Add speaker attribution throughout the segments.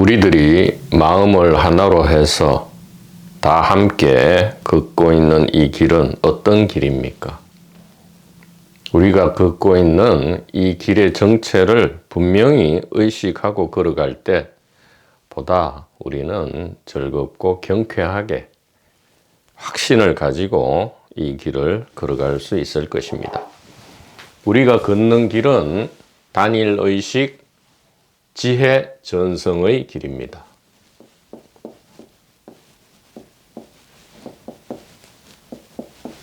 Speaker 1: 우리들이 마음을 하나로 해서 다 함께 걷고 있는 이 길은 어떤 길입니까? 우리가 걷고 있는 이 길의 정체를 분명히 의식하고 걸어갈 때 보다 우리는 즐겁고 경쾌하게 확신을 가지고 이 길을 걸어갈 수 있을 것입니다. 우리가 걷는 길은 단일의식 지혜 전성의 길입니다.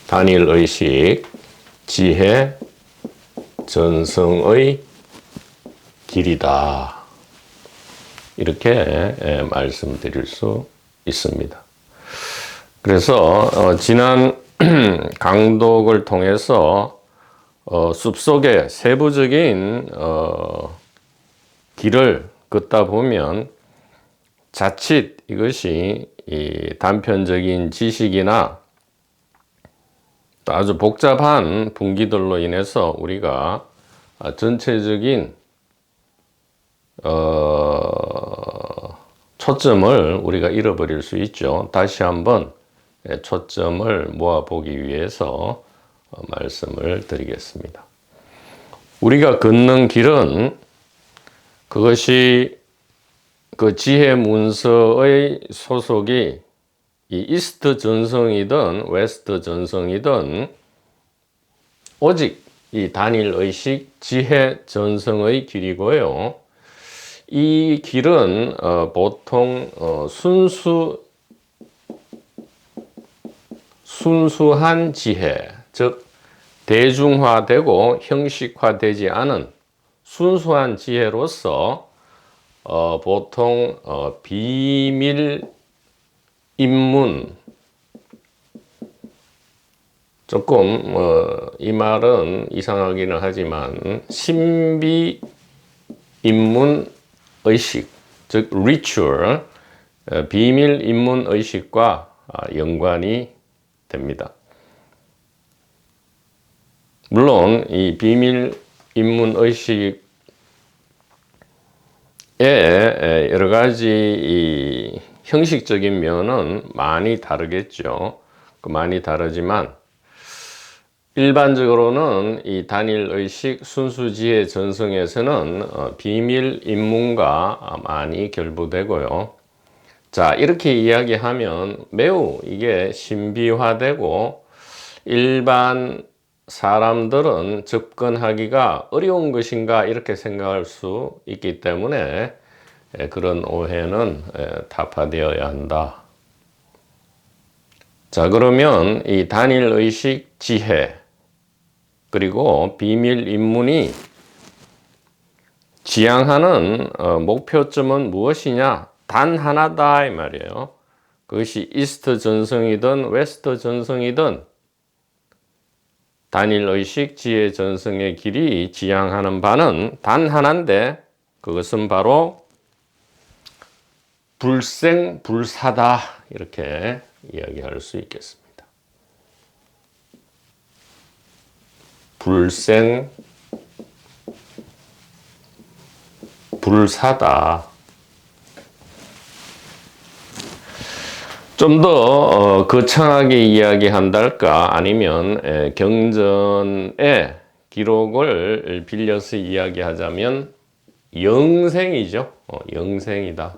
Speaker 1: 단일의식 지혜 전성의 길이다. 이렇게 말씀드릴 수 있습니다. 그래서 지난 강독을 통해서 숲속의 세부적인 길을 걷다 보면 자칫 이것이 이 단편적인 지식이나 또 아주 복잡한 분기들로 인해서 우리가 전체적인 초점을 우리가 잃어버릴 수 있죠. 다시 한번 초점을 모아보기 위해서 말씀을 드리겠습니다. 우리가 걷는 길은 그것이 그 지혜 문서의 소속이 이 이스트 전성이든 웨스트 전성이든 오직 이 단일의식 지혜 전성의 길이고요. 이 길은 보통 순수한 지혜, 즉 대중화되고 형식화되지 않은 순수한 지혜로서 보통 비밀 인문, 조금 이 말은 이상하기는 하지만 신비 인문 의식, 즉 리추얼, 비밀 인문 의식과 연관이 됩니다. 물론 이 비밀 인문 의식에 여러 가지 이 형식적인 면은 많이 다르겠죠. 많이 다르지만 일반적으로는 이 단일의식 순수지혜 전성에서는 비밀 인문과 많이 결부되고요. 자, 이렇게 이야기하면 매우 이게 신비화되고 일반 사람들은 접근하기가 어려운 것인가 이렇게 생각할 수 있기 때문에 그런 오해는 타파되어야 한다. 자, 그러면 이 단일의식 지혜 그리고 비밀 인문이 지향하는 목표점은 무엇이냐? 단 하나다 이 말이에요. 그것이 이스트 전성이든 웨스트 전성이든 단일의식 지혜 전성의 길이 지향하는 바는 단 하나인데 그것은 바로 불생불사다 이렇게 이야기할 수 있겠습니다. 불생불사다. 좀 더 거창하게 이야기한달까 아니면 경전의 기록을 빌려서 이야기하자면 영생이죠. 영생이다.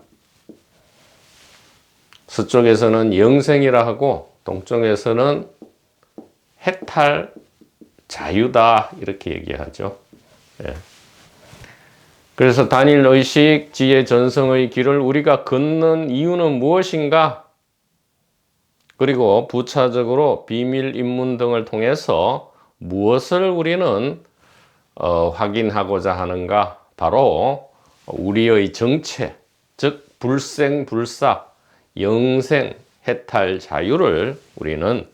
Speaker 1: 서쪽에서는 영생이라 하고 동쪽에서는 해탈 자유다 이렇게 얘기하죠. 그래서 단일의식 지혜 전성의 길을 우리가 걷는 이유는 무엇인가? 그리고 부차적으로 비밀 인문 등을 통해서 무엇을 우리는 확인하고자 하는가? 바로 우리의 정체, 즉 불생불사, 영생, 해탈 자유를 우리는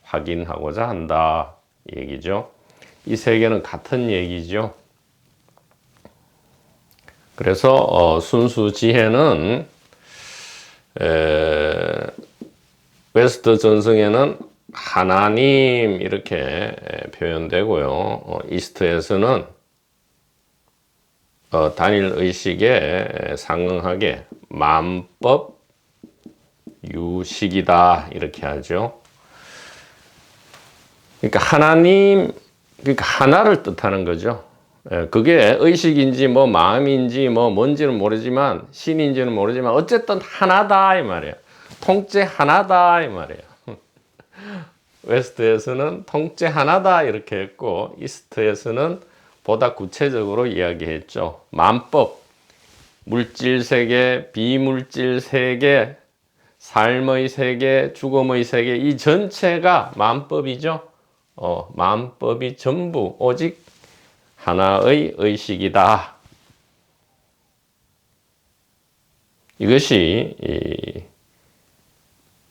Speaker 1: 확인하고자 한다 이 얘기죠. 이 세 개는 같은 얘기죠. 그래서 순수 지혜는 웨스트 전성에는 하나님 이렇게 표현되고요. 이스트에서는 단일 의식에 상응하게 만법 유식이다 이렇게 하죠. 그러니까 하나님, 그러니까 하나를 뜻하는 거죠. 그게 의식인지 뭐 마음인지 뭐 뭔지는 모르지만 신인지는 모르지만 어쨌든 하나다 이 말이에요. 통째 하나다 이 말이에요. 웨스트에서는 통째 하나다 이렇게 했고 이스트에서는 보다 구체적으로 이야기했죠. 만법, 물질 세계, 비물질 세계, 삶의 세계, 죽음의 세계 이 전체가 만법이죠. 만법이 전부 오직 하나의 의식이다. 이것이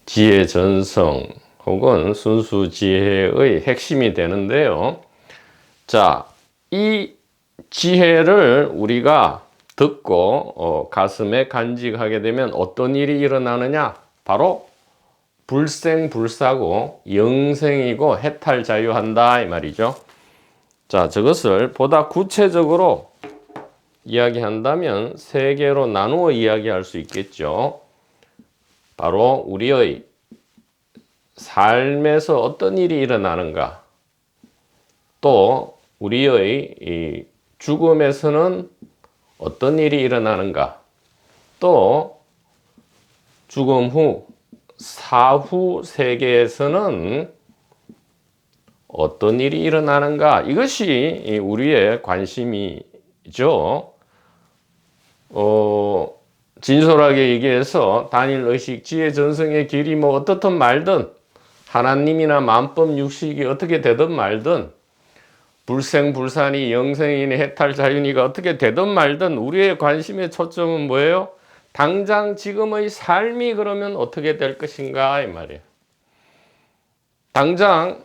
Speaker 1: 지혜 전성 혹은 순수 지혜의 핵심이 되는데요. 자, 이 지혜를 우리가 듣고 가슴에 간직하게 되면 어떤 일이 일어나느냐? 바로 불생불사고 영생이고 해탈자유한다 이 말이죠. 자, 저것을 보다 구체적으로 이야기한다면 세 개로 나누어 이야기할 수 있겠죠. 바로 우리의 삶에서 어떤 일이 일어나는가, 또 우리의 이 죽음에서는 어떤 일이 일어나는가, 또 죽음 후 사후 세계에서는 어떤 일이 일어나는가, 이것이 우리의 관심이죠. 진솔하게 얘기해서 단일의식 지혜 전성의 길이 뭐 어떻든 말든 하나님이나 만법 육식이 어떻게 되든 말든 불생불산이 영생이니 해탈자유니가 어떻게 되든 말든 우리의 관심의 초점은 뭐예요? 당장 지금의 삶이 그러면 어떻게 될 것인가 이 말이에요. 당장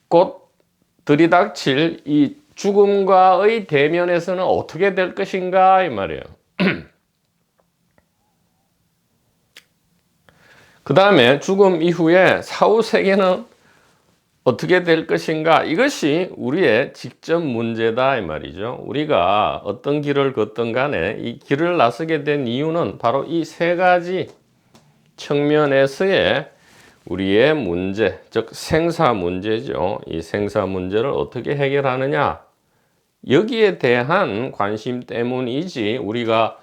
Speaker 1: 곧 들이닥칠 이 죽음과의 대면에서는 어떻게 될 것인가 이 말이에요. 그 다음에 죽음 이후에 사후 세계는 어떻게 될 것인가, 이것이 우리의 직접 문제다 이 말이죠. 우리가 어떤 길을 걷든 간에 이 길을 나서게 된 이유는 바로 이 세 가지 측면에서의 우리의 문제, 즉 생사 문제죠. 이 생사 문제를 어떻게 해결하느냐, 여기에 대한 관심 때문이지 우리가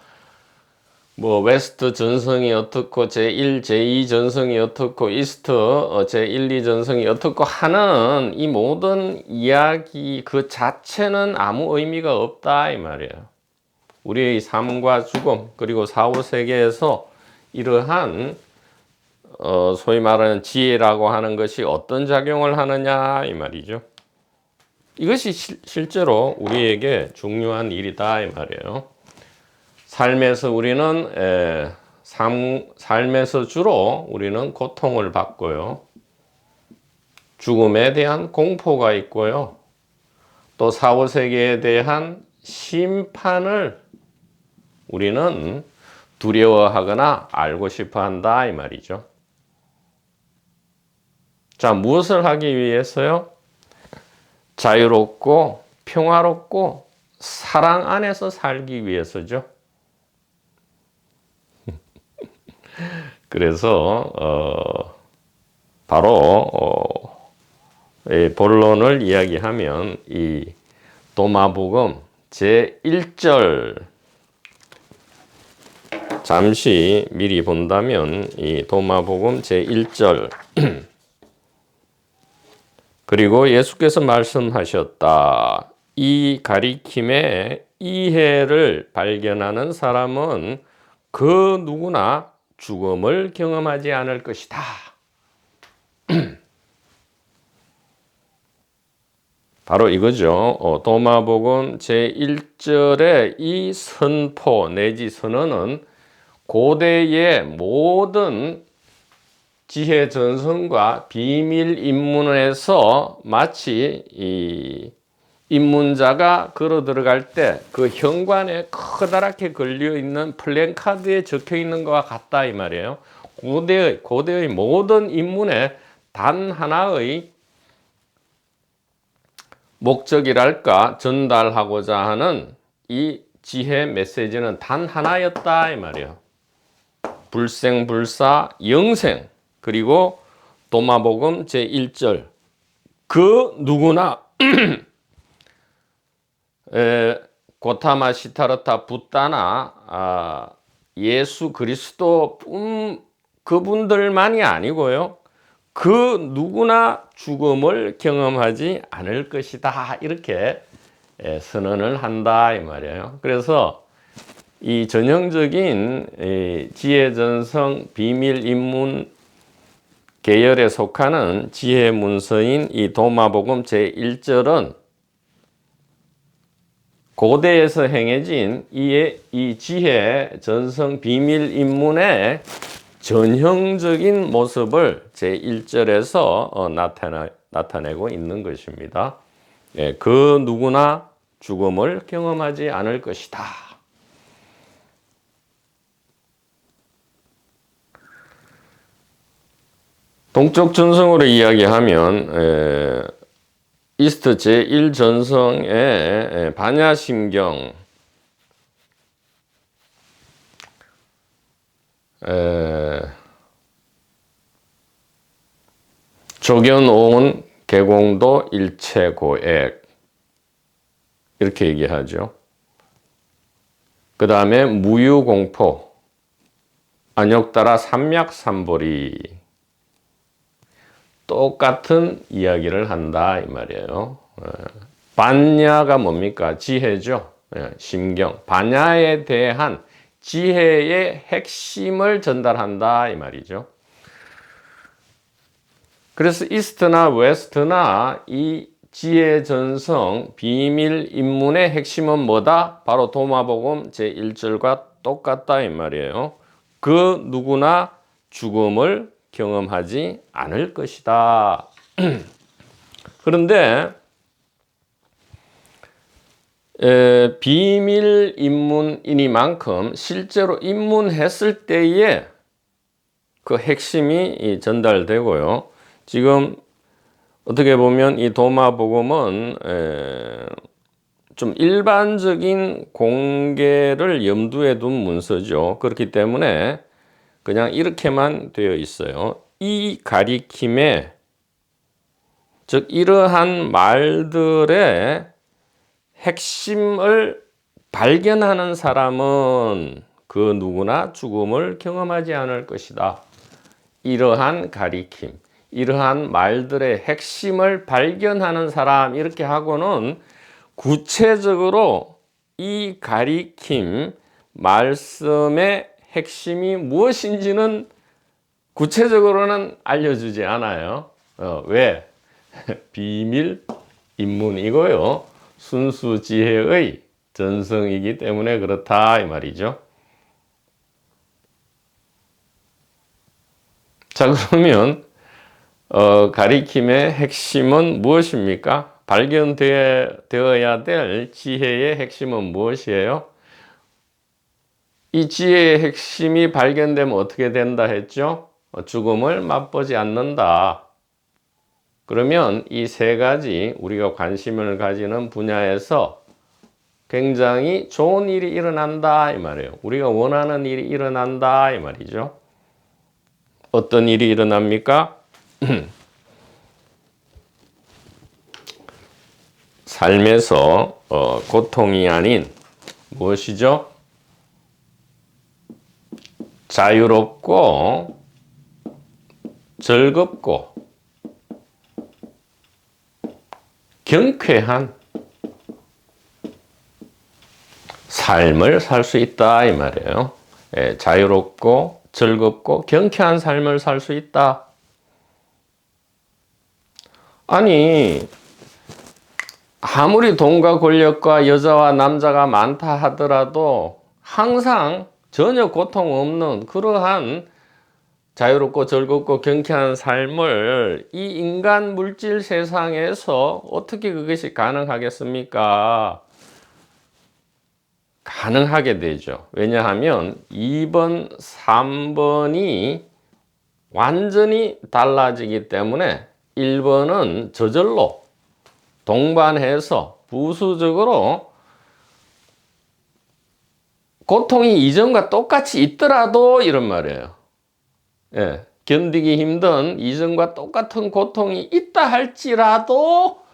Speaker 1: 뭐 웨스트 전성이 어떻고 제1, 제2 전성이 어떻고 이스트 제1, 2 전성이 어떻고 하는 이 모든 이야기 그 자체는 아무 의미가 없다 이 말이에요. 우리의 삶과 죽음 그리고 사후 세계에서 이러한 소위 말하는 지혜라고 하는 것이 어떤 작용을 하느냐 이 말이죠. 이것이 실제로 우리에게 중요한 일이다 이 말이에요. 삶에서 우리는 삶에서 주로 우리는 고통을 받고요. 죽음에 대한 공포가 있고요. 또 사후 세계에 대한 심판을 우리는 두려워하거나 알고 싶어 한다 이 말이죠. 자, 무엇을 하기 위해서요? 자유롭고 평화롭고 사랑 안에서 살기 위해서죠. 그래서 바로 본론을 이야기하면 이 도마복음 제1절 잠시 미리 본다면 이 도마복음 제1절 그리고 예수께서 말씀하셨다. 이 가리킴의 이해를 발견하는 사람은 그 누구나 죽음을 경험하지 않을 것이다. 바로 이거죠. 도마복음 제1절의 이 선포 내지 선언은 고대의 모든 지혜 전선과 비밀 입문에서 마치 이 입문자가 걸어 들어갈 때 그 현관에 커다랗게 걸려 있는 플랜카드에 적혀 있는 것과 같다 이 말이에요. 고대의 모든 입문에 단 하나의 목적이랄까 전달하고자 하는 이 지혜 메시지는 단 하나였다 이 말이에요. 불생불사 영생, 그리고 도마복음 제1절, 그 누구나 고타마 시타르타 붓다나 예수 그리스도 그분들만이 아니고요, 그 누구나 죽음을 경험하지 않을 것이다, 이렇게 선언을 한다 이 말이에요. 그래서 이 전형적인 지혜전성 비밀인문 계열에 속하는 지혜문서인 이 도마복음 제1절은 고대에서 행해진 이 지혜전성 비밀인문의 전형적인 모습을 제1절에서 나타내고 있는 것입니다. 그 누구나 죽음을 경험하지 않을 것이다. 동쪽 전성으로 이야기하면 이스트 제1전성의 반야심경, 조견온 개공도 일체고액, 이렇게 얘기하죠. 그 다음에 무유공포, 안욕따라 삼맥삼보리, 똑같은 이야기를 한다 이 말이에요. 반야가 뭡니까? 지혜죠. 심경. 반야에 대한 지혜의 핵심을 전달한다 이 말이죠. 그래서 이스트나 웨스트나 이 지혜전성 비밀인문의 핵심은 뭐다? 바로 도마복음 제1절과 똑같다 이 말이에요. 그 누구나 죽음을 경험하지 않을 것이다. 그런데 비밀 인문이니만큼 실제로 입문했을 때에 그 핵심이 전달되고요. 지금 어떻게 보면 이 도마복음은 좀 일반적인 공개를 염두에 둔 문서죠. 그렇기 때문에 그냥 이렇게만 되어 있어요. 이 가리킴에, 즉 이러한 말들의 핵심을 발견하는 사람은 그 누구나 죽음을 경험하지 않을 것이다. 이러한 가리킴, 이러한 말들의 핵심을 발견하는 사람, 이렇게 하고는 구체적으로 이 가리킴 말씀의 핵심이 무엇인지는 구체적으로는 알려주지 않아요. 왜? 비밀 인문이고요. 순수 지혜의 전성이기 때문에 그렇다 이 말이죠. 자, 그러면 가리킴의 핵심은 무엇입니까? 발견되어야 될 지혜의 핵심은 무엇이에요? 이 지혜의 핵심이 발견되면 어떻게 된다 했죠? 죽음을 맛보지 않는다. 그러면 이 세 가지 우리가 관심을 가지는 분야에서 굉장히 좋은 일이 일어난다 이 말이에요. 우리가 원하는 일이 일어난다 이 말이죠. 어떤 일이 일어납니까? 삶에서 고통이 아닌 무엇이죠? 자유롭고 즐겁고 경쾌한 삶을 살 수 있다 이 말이에요. 자유롭고 즐겁고 경쾌한 삶을 살 수 있다. 아니, 아무리 돈과 권력과 여자와 남자가 많다 하더라도 항상 전혀 고통 없는 그러한 자유롭고 즐겁고 경쾌한 삶을 이 인간 물질 세상에서 어떻게 그것이 가능하겠습니까? 가능하게 되죠. 왜냐하면 2번, 3번이 완전히 달라지기 때문에 1번은 저절로 동반해서 부수적으로 고통이 이전과 똑같이 있더라도 이런 말이에요. 예, 견디기 힘든 이전과 똑같은 고통이 있다 할지라도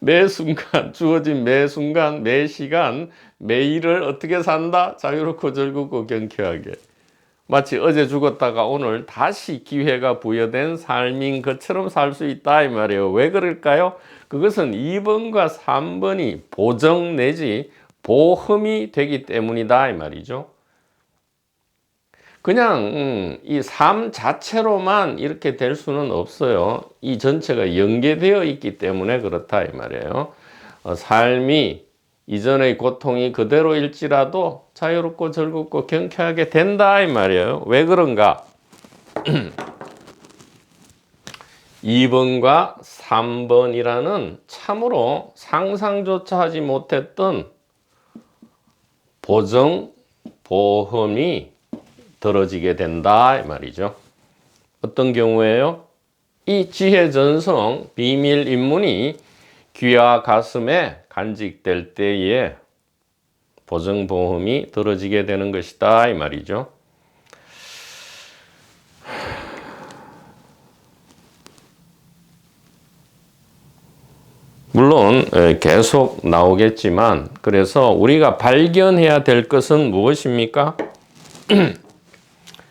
Speaker 1: 매 순간, 주어진 매 순간, 매 시간, 매일을 어떻게 산다? 자유롭고 즐겁고 경쾌하게. 마치 어제 죽었다가 오늘 다시 기회가 부여된 삶인 것처럼 살 수 있다 이 말이에요. 왜 그럴까요? 그것은 2번과 3번이 보정 내지 보험이 되기 때문이다 이 말이죠. 그냥 이 삶 자체로만 이렇게 될 수는 없어요. 이 전체가 연계되어 있기 때문에 그렇다 이 말이에요. 삶이 이전의 고통이 그대로일지라도 자유롭고 즐겁고 경쾌하게 된다 이 말이에요. 왜 그런가? 2번과 3번이라는 참으로 상상조차 하지 못했던 보정, 보험이 들어지게 된다 이 말이죠. 어떤 경우에요? 이 지혜 전성 비밀 인문이 귀와 가슴에 간직될 때에 보증보험이 들어지게 되는 것이다 이 말이죠. 물론 계속 나오겠지만 그래서 우리가 발견해야 될 것은 무엇입니까?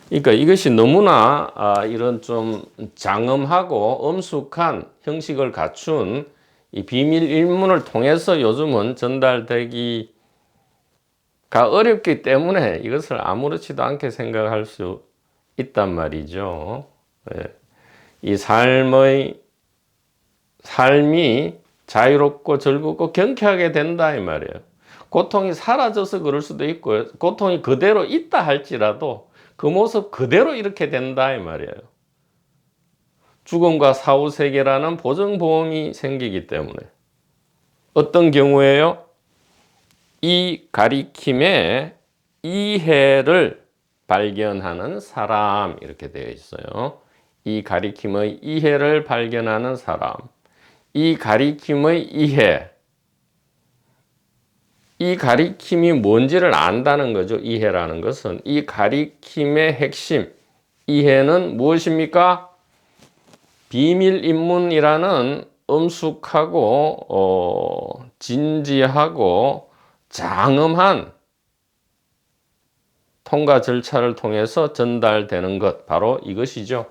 Speaker 1: 그러니까 이것이 너무나 이런 좀 장엄하고 엄숙한 형식을 갖춘 이 비밀 인문을 통해서 요즘은 전달되기가 어렵기 때문에 이것을 아무렇지도 않게 생각할 수 있단 말이죠. 이 삶이 자유롭고 즐겁고 경쾌하게 된다 이 말이에요. 고통이 사라져서 그럴 수도 있고요. 고통이 그대로 있다 할지라도 그 모습 그대로 이렇게 된다 이 말이에요. 죽음과 사후세계라는 보증보험이 생기기 때문에. 어떤 경우에요? 이 가리킴의 이해를 발견하는 사람 이렇게 되어 있어요. 이 가리킴의 이해를 발견하는 사람. 이 가리킴의 이해. 이 가리킴이 뭔지를 안다는 거죠. 이해라는 것은. 이 가리킴의 핵심. 이해는 무엇입니까? 비밀인문이라는 엄숙하고 진지하고 장엄한 통과 절차를 통해서 전달되는 것 바로 이것이죠.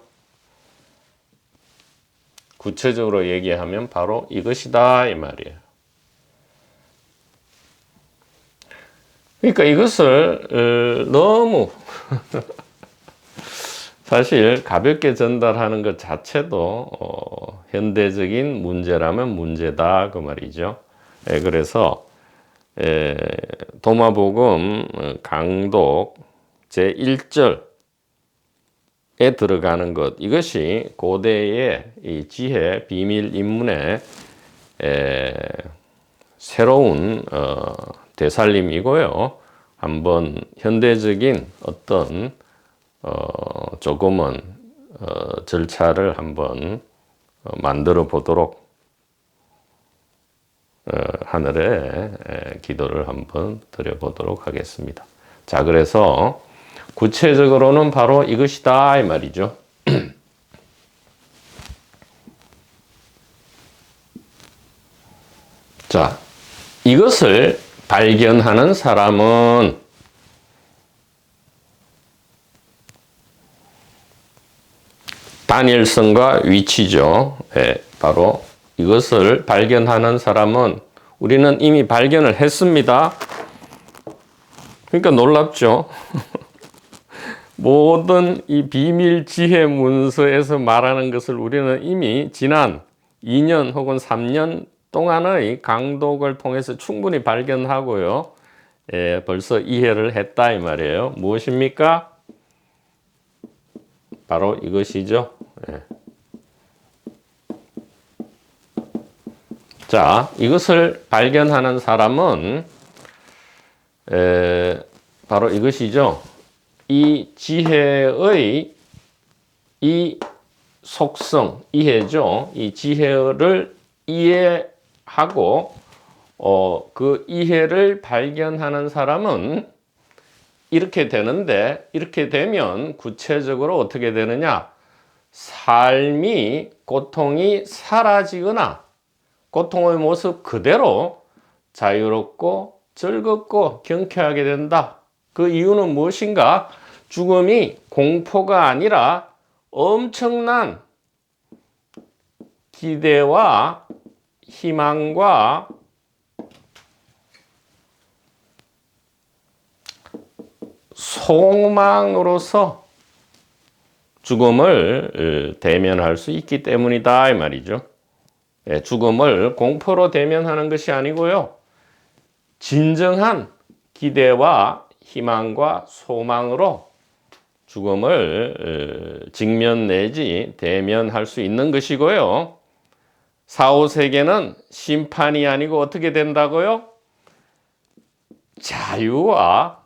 Speaker 1: 구체적으로 얘기하면 바로 이것이다 이 말이에요. 그러니까 이것을 너무 사실 가볍게 전달하는 것 자체도 현대적인 문제라면 문제다 그 말이죠. 그래서 도마복음 강독 제1절에 들어가는 것 이것이 고대의 이 지혜 비밀 인문의 새로운 되살림이고요. 한번 현대적인 어떤 조금은 절차를 한번 만들어 보도록 하늘에 기도를 한번 드려 보도록 하겠습니다. 자, 그래서 구체적으로는 바로 이것이다 이 말이죠. 자, 이것을 발견하는 사람은 단일성과 위치죠. 바로 이것을 발견하는 사람은 우리는 이미 발견을 했습니다. 그러니까 놀랍죠. 모든 이 비밀 지혜 문서에서 말하는 것을 우리는 이미 지난 2년 혹은 3년 동안의 강독을 통해서 충분히 발견하고요. 벌써 이해를 했다 이 말이에요. 무엇입니까? 바로 이것이죠. 자, 이것을 발견하는 사람은 바로 이것이죠. 이 지혜의 이 속성, 이해죠. 이 지혜를 이해하고 그 이해를 발견하는 사람은 이렇게 되는데, 이렇게 되면 구체적으로 어떻게 되느냐? 삶이, 고통이 사라지거나 고통의 모습 그대로 자유롭고 즐겁고 경쾌하게 된다. 그 이유는 무엇인가? 죽음이 공포가 아니라 엄청난 기대와 희망과 소망으로서 죽음을 대면할 수 있기 때문이다 이 말이죠. 죽음을 공포로 대면하는 것이 아니고요. 진정한 기대와 희망과 소망으로 죽음을 직면 내지 대면할 수 있는 것이고요. 사후세계는 심판이 아니고 어떻게 된다고요? 자유와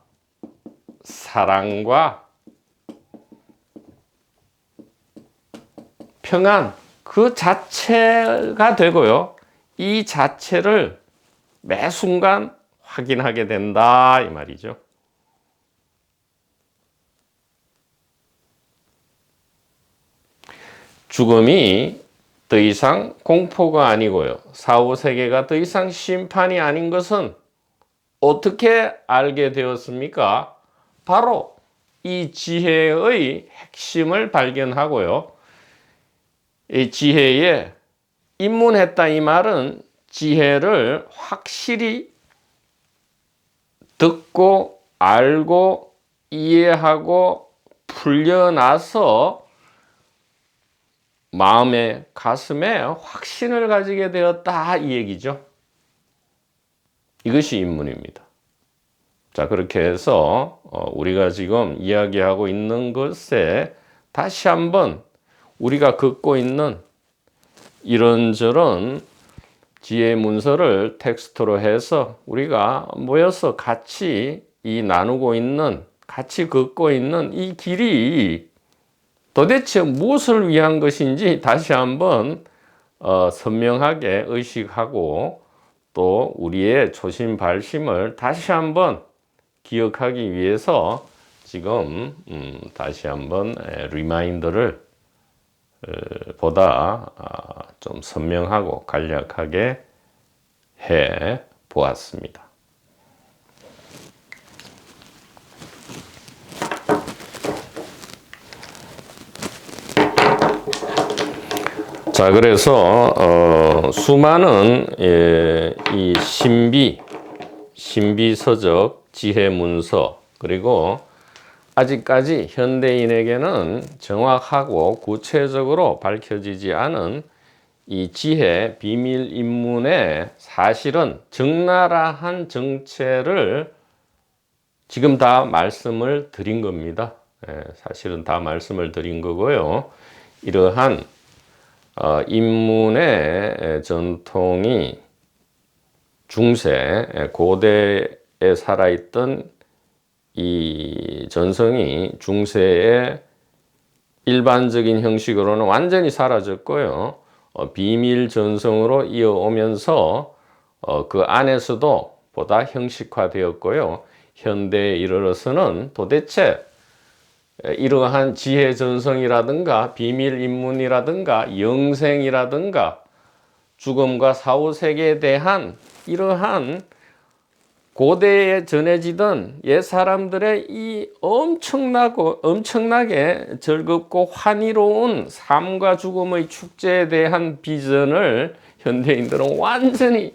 Speaker 1: 사랑과 평안 그 자체가 되고요. 이 자체를 매 순간 확인하게 된다 이 말이죠. 죽음이 더 이상 공포가 아니고요. 사후세계가 더 이상 심판이 아닌 것은 어떻게 알게 되었습니까? 바로 이 지혜의 핵심을 발견하고요. 이 지혜에 입문했다 이 말은 지혜를 확실히 듣고 알고 이해하고 풀려나서 마음에 가슴에 확신을 가지게 되었다 이 얘기죠. 이것이 입문입니다. 자, 그렇게 해서 우리가 지금 이야기하고 있는 것에 다시 한번 우리가 긋고 있는 이런저런 지혜 문서를 텍스트로 해서 우리가 모여서 같이 나누고 있는, 같이 긋고 있는 이 길이 도대체 무엇을 위한 것인지 다시 한번 선명하게 의식하고 또 우리의 초심 발심을 다시 한번 기억하기 위해서 지금 다시 한번 리마인더를 보다 좀 선명하고 간략하게 해 보았습니다. 자, 그래서 수많은 이 신비서적 지혜 문서 그리고 아직까지 현대인에게는 정확하고 구체적으로 밝혀지지 않은 이 지혜 비밀 인문의 사실은 적나라한 정체를 지금 다 말씀을 드린 겁니다. 사실은 다 말씀을 드린 거고요. 이러한 인문의 전통이 중세 고대에 살아있던 이 전성이 중세의 일반적인 형식으로는 완전히 사라졌고요. 비밀 전성으로 이어오면서 그 안에서도 보다 형식화되었고요. 현대에 이르러서는 도대체 이러한 지혜 전성이라든가 비밀 인문이라든가 영생이라든가 죽음과 사후세계에 대한 이러한 고대에 전해지던 옛 사람들의 이 엄청나게 즐겁고 환희로운 삶과 죽음의 축제에 대한 비전을 현대인들은 완전히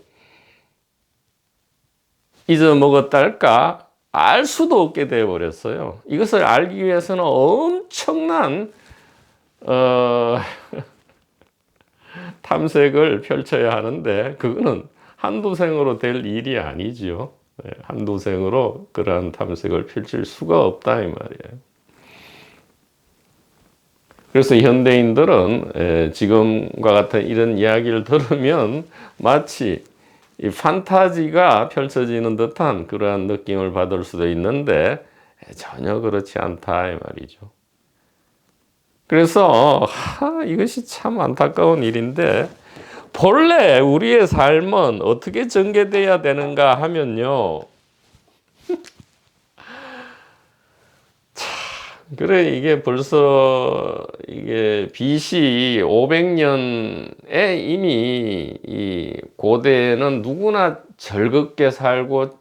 Speaker 1: 잊어먹었달까? 알 수도 없게 되어버렸어요. 이것을 알기 위해서는 엄청난 탐색을 펼쳐야 하는데 그거는 한두 생으로 될 일이 아니지요. 한두 생으로 그러한 탐색을 펼칠 수가 없다 이 말이에요. 그래서 현대인들은 지금과 같은 이런 이야기를 들으면 마치 이 판타지가 펼쳐지는 듯한 그러한 느낌을 받을 수도 있는데 전혀 그렇지 않다 이 말이죠. 그래서 이것이 참 안타까운 일인데 본래 우리의 삶은 어떻게 전개돼야 되는가 하면요. 그래, 이게 벌써 이게 BC 500년에 이미 이 고대는 누구나 즐겁게 살고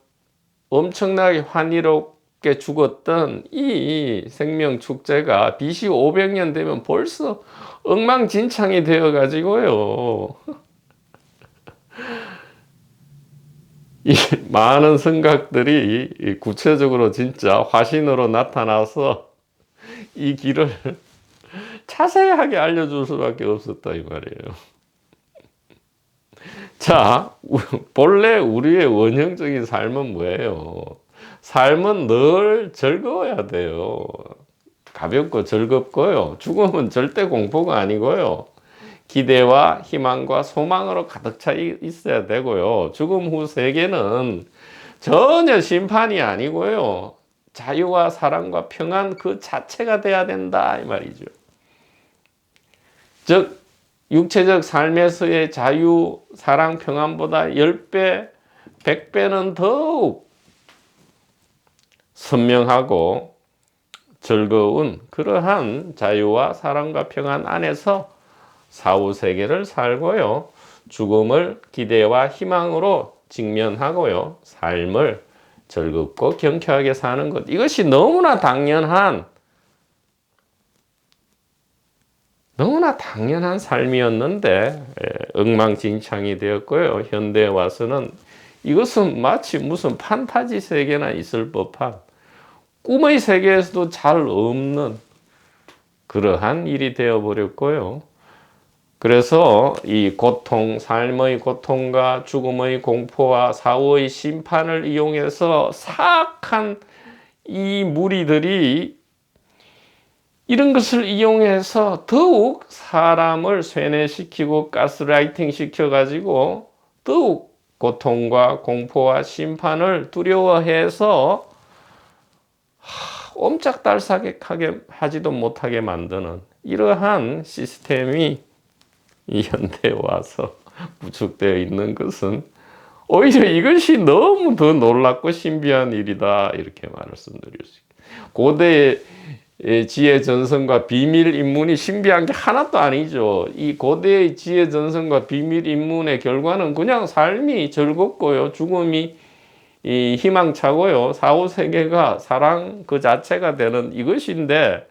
Speaker 1: 엄청나게 환희롭게 죽었던 이 생명 축제가 BC 500년 되면 벌써 엉망진창이 되어 가지고요. 이 많은 생각들이 구체적으로 진짜 화신으로 나타나서 이 길을 자세하게 알려줄 수밖에 없었다 이 말이에요. 자, 본래 우리의 원형적인 삶은 뭐예요? 삶은 늘 즐거워야 돼요. 가볍고 즐겁고요. 죽음은 절대 공포가 아니고요. 기대와 희망과 소망으로 가득 차 있어야 되고요. 죽음 후 세계는 전혀 심판이 아니고요. 자유와 사랑과 평안 그 자체가 돼야 된다 이 말이죠. 즉 육체적 삶에서의 자유, 사랑, 평안보다 10배, 100배는 더욱 선명하고 즐거운 그러한 자유와 사랑과 평안 안에서 사후 세계를 살고요. 죽음을 기대와 희망으로 직면하고요. 삶을 즐겁고 경쾌하게 사는 것. 이것이 너무나 당연한 삶이었는데 엉망진창이 되었고요. 현대에 와서는 이것은 마치 무슨 판타지 세계나 있을 법한 꿈의 세계에서도 잘 없는 그러한 일이 되어버렸고요. 그래서 이 고통, 삶의 고통과 죽음의 공포와 사후의 심판을 이용해서 사악한 이 무리들이 이런 것을 이용해서 더욱 사람을 쇠뇌시키고 가스라이팅 시켜가지고 더욱 고통과 공포와 심판을 두려워해서 옴짝달싹하게 하지도 못하게 만드는 이러한 시스템이 이 현대에 와서 구축되어 있는 것은 오히려 이것이 너무 더 놀랍고 신비한 일이다 이렇게 말씀드릴 수 있습니다. 고대의 지혜 전성과 비밀 인문이 신비한 게 하나도 아니죠. 이 고대의 지혜 전성과 비밀 인문의 결과는 그냥 삶이 즐겁고요. 죽음이 희망차고요. 사후 세계가 사랑 그 자체가 되는 이것인데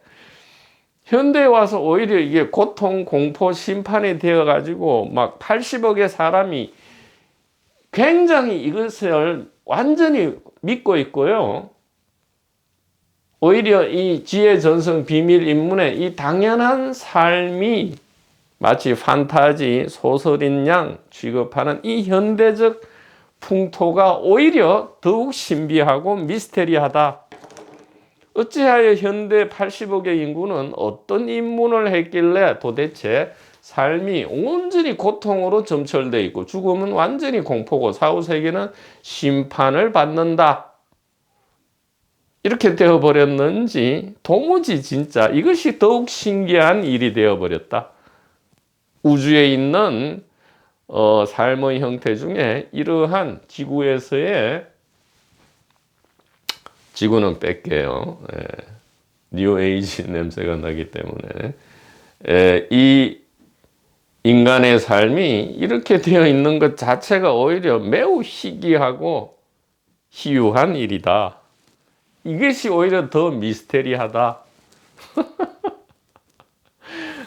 Speaker 1: 현대에 와서 오히려 이게 고통, 공포, 심판이 되어 가지고 막 80억의 사람이 굉장히 이것을 완전히 믿고 있고요. 오히려 이 지혜 전성 비밀 인문의 이 당연한 삶이 마치 판타지 소설인 양 취급하는 이 현대적 풍토가 오히려 더욱 신비하고 미스테리하다. 어찌하여 현대 80억의 인구는 어떤 인문을 했길래 도대체 삶이 온전히 고통으로 점철되어 있고 죽음은 완전히 공포고 사후 세계는 심판을 받는다. 이렇게 되어버렸는지 도무지 진짜 이것이 더욱 신기한 일이 되어버렸다. 우주에 있는 삶의 형태 중에 이러한 지구에서의 지구는 뺄게요. 뉴 에이지 냄새가 나기 때문에 이 인간의 삶이 이렇게 되어 있는 것 자체가 오히려 매우 희귀하고 희유한 일이다. 이것이 오히려 더 미스테리하다.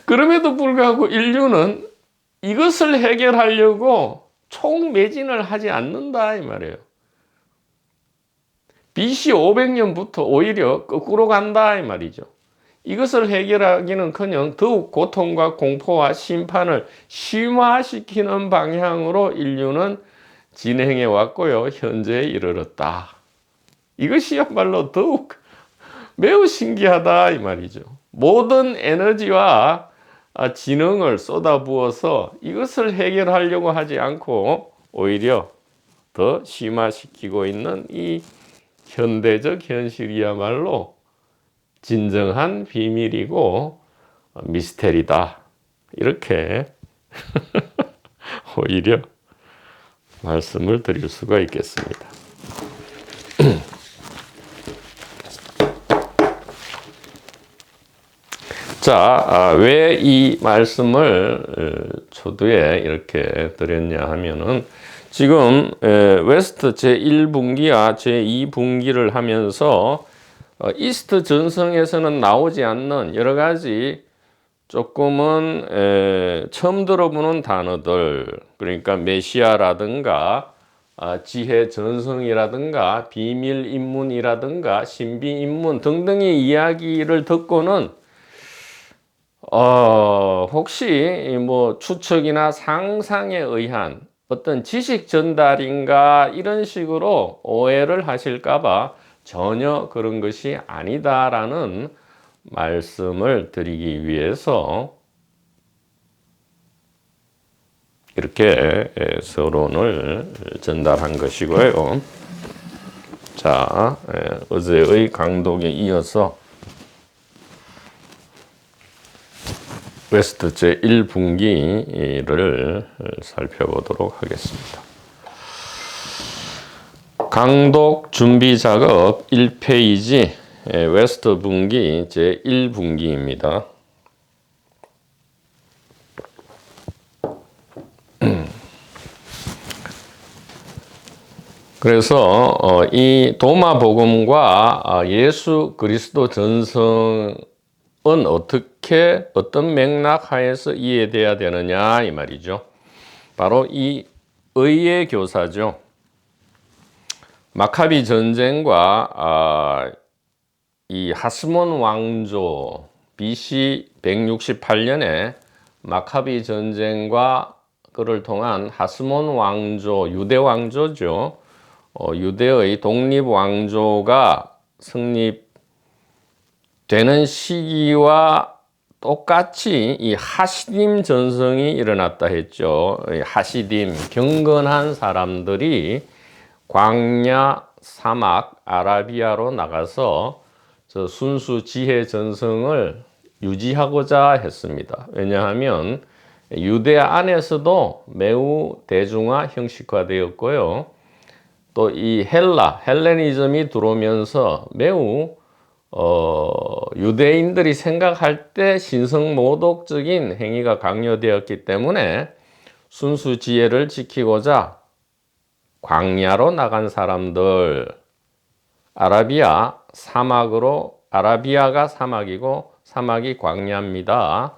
Speaker 1: 그럼에도 불구하고 인류는 이것을 해결하려고 총매진을 하지 않는다 이 말이에요. BC 500년부터 오히려 거꾸로 간다 이 말이죠. 이것을 해결하기는커녕 더욱 고통과 공포와 심판을 심화시키는 방향으로 인류는 진행해 왔고요. 현재에 이르렀다. 이것이야말로 더욱 매우 신기하다 이 말이죠. 모든 에너지와 지능을 쏟아부어서 이것을 해결하려고 하지 않고 오히려 더 심화시키고 있는 이 현대적 현실이야말로 진정한 비밀이고 미스테리다. 이렇게 오히려 말씀을 드릴 수가 있겠습니다. 자, 왜 이 말씀을 초두에 이렇게 드렸냐 하면은 지금 웨스트 제1분기와 제2분기를 하면서 이스트 전성에서는 나오지 않는 여러 가지 조금은 처음 들어보는 단어들, 그러니까 메시아라든가 지혜 전성이라든가 비밀 인문이라든가 신비 인문 등등의 이야기를 듣고는 혹시 뭐 추측이나 상상에 의한 어떤 지식 전달인가 이런 식으로 오해를 하실까봐 전혀 그런 것이 아니다라는 말씀을 드리기 위해서 이렇게 서론을 전달한 것이고요. 자, 어제의 강독에 이어서 웨스트 제1분기를 살펴보도록 하겠습니다. 강독 준비 작업 1페이지 웨스트 분기 제1분기입니다. 그래서 이 도마 복음과 예수 그리스도 전성은 어떤 맥락 하에서 이해돼야 되느냐 이 말이죠. 바로 이 의의 교사죠. 마카비 전쟁과 이 하스몬 왕조 BC 168년에 마카비 전쟁과 그를 통한 하스몬 왕조 유대 왕조죠. 유대의 독립 왕조가 성립되는 시기와 똑같이 이 하시딤 전성이 일어났다 했죠. 하시딤 경건한 사람들이 광야 사막 아라비아로 나가서 저 순수 지혜 전성을 유지하고자 했습니다. 왜냐하면 유대 안에서도 매우 대중화 형식화되었고요. 또 이 헬레니즘이 들어오면서 매우 유대인들이 생각할 때 신성모독적인 행위가 강요되었기 때문에 순수 지혜를 지키고자 광야로 나간 사람들, 아라비아가 사막이고 사막이 광야입니다.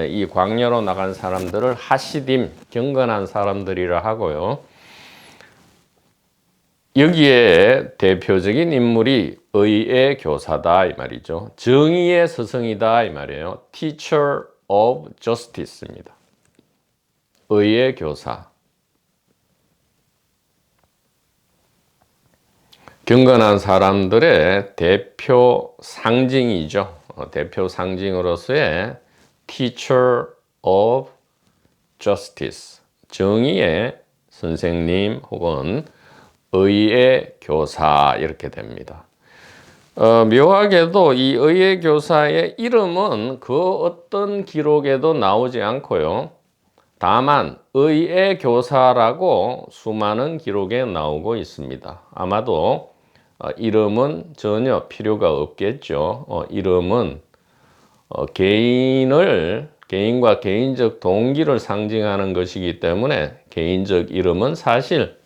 Speaker 1: 이 광야로 나간 사람들을 하시딤, 경건한 사람들이라 하고요. 여기에 대표적인 인물이 의의 교사다 이 말이죠. 정의의 스승이다 이 말이에요. Teacher of Justice입니다. 의의 교사. 경건한 사람들의 대표 상징이죠. 대표 상징으로서의 Teacher of Justice. 정의의 선생님 혹은 의의 교사 이렇게 됩니다. 묘하게도 이 의의 교사의 이름은 그 어떤 기록에도 나오지 않고요. 다만 의의 교사라고 수많은 기록에 나오고 있습니다. 아마도 이름은 전혀 필요가 없겠죠. 이름은 개인과 개인적 동기를 상징하는 것이기 때문에 개인적 이름은 사실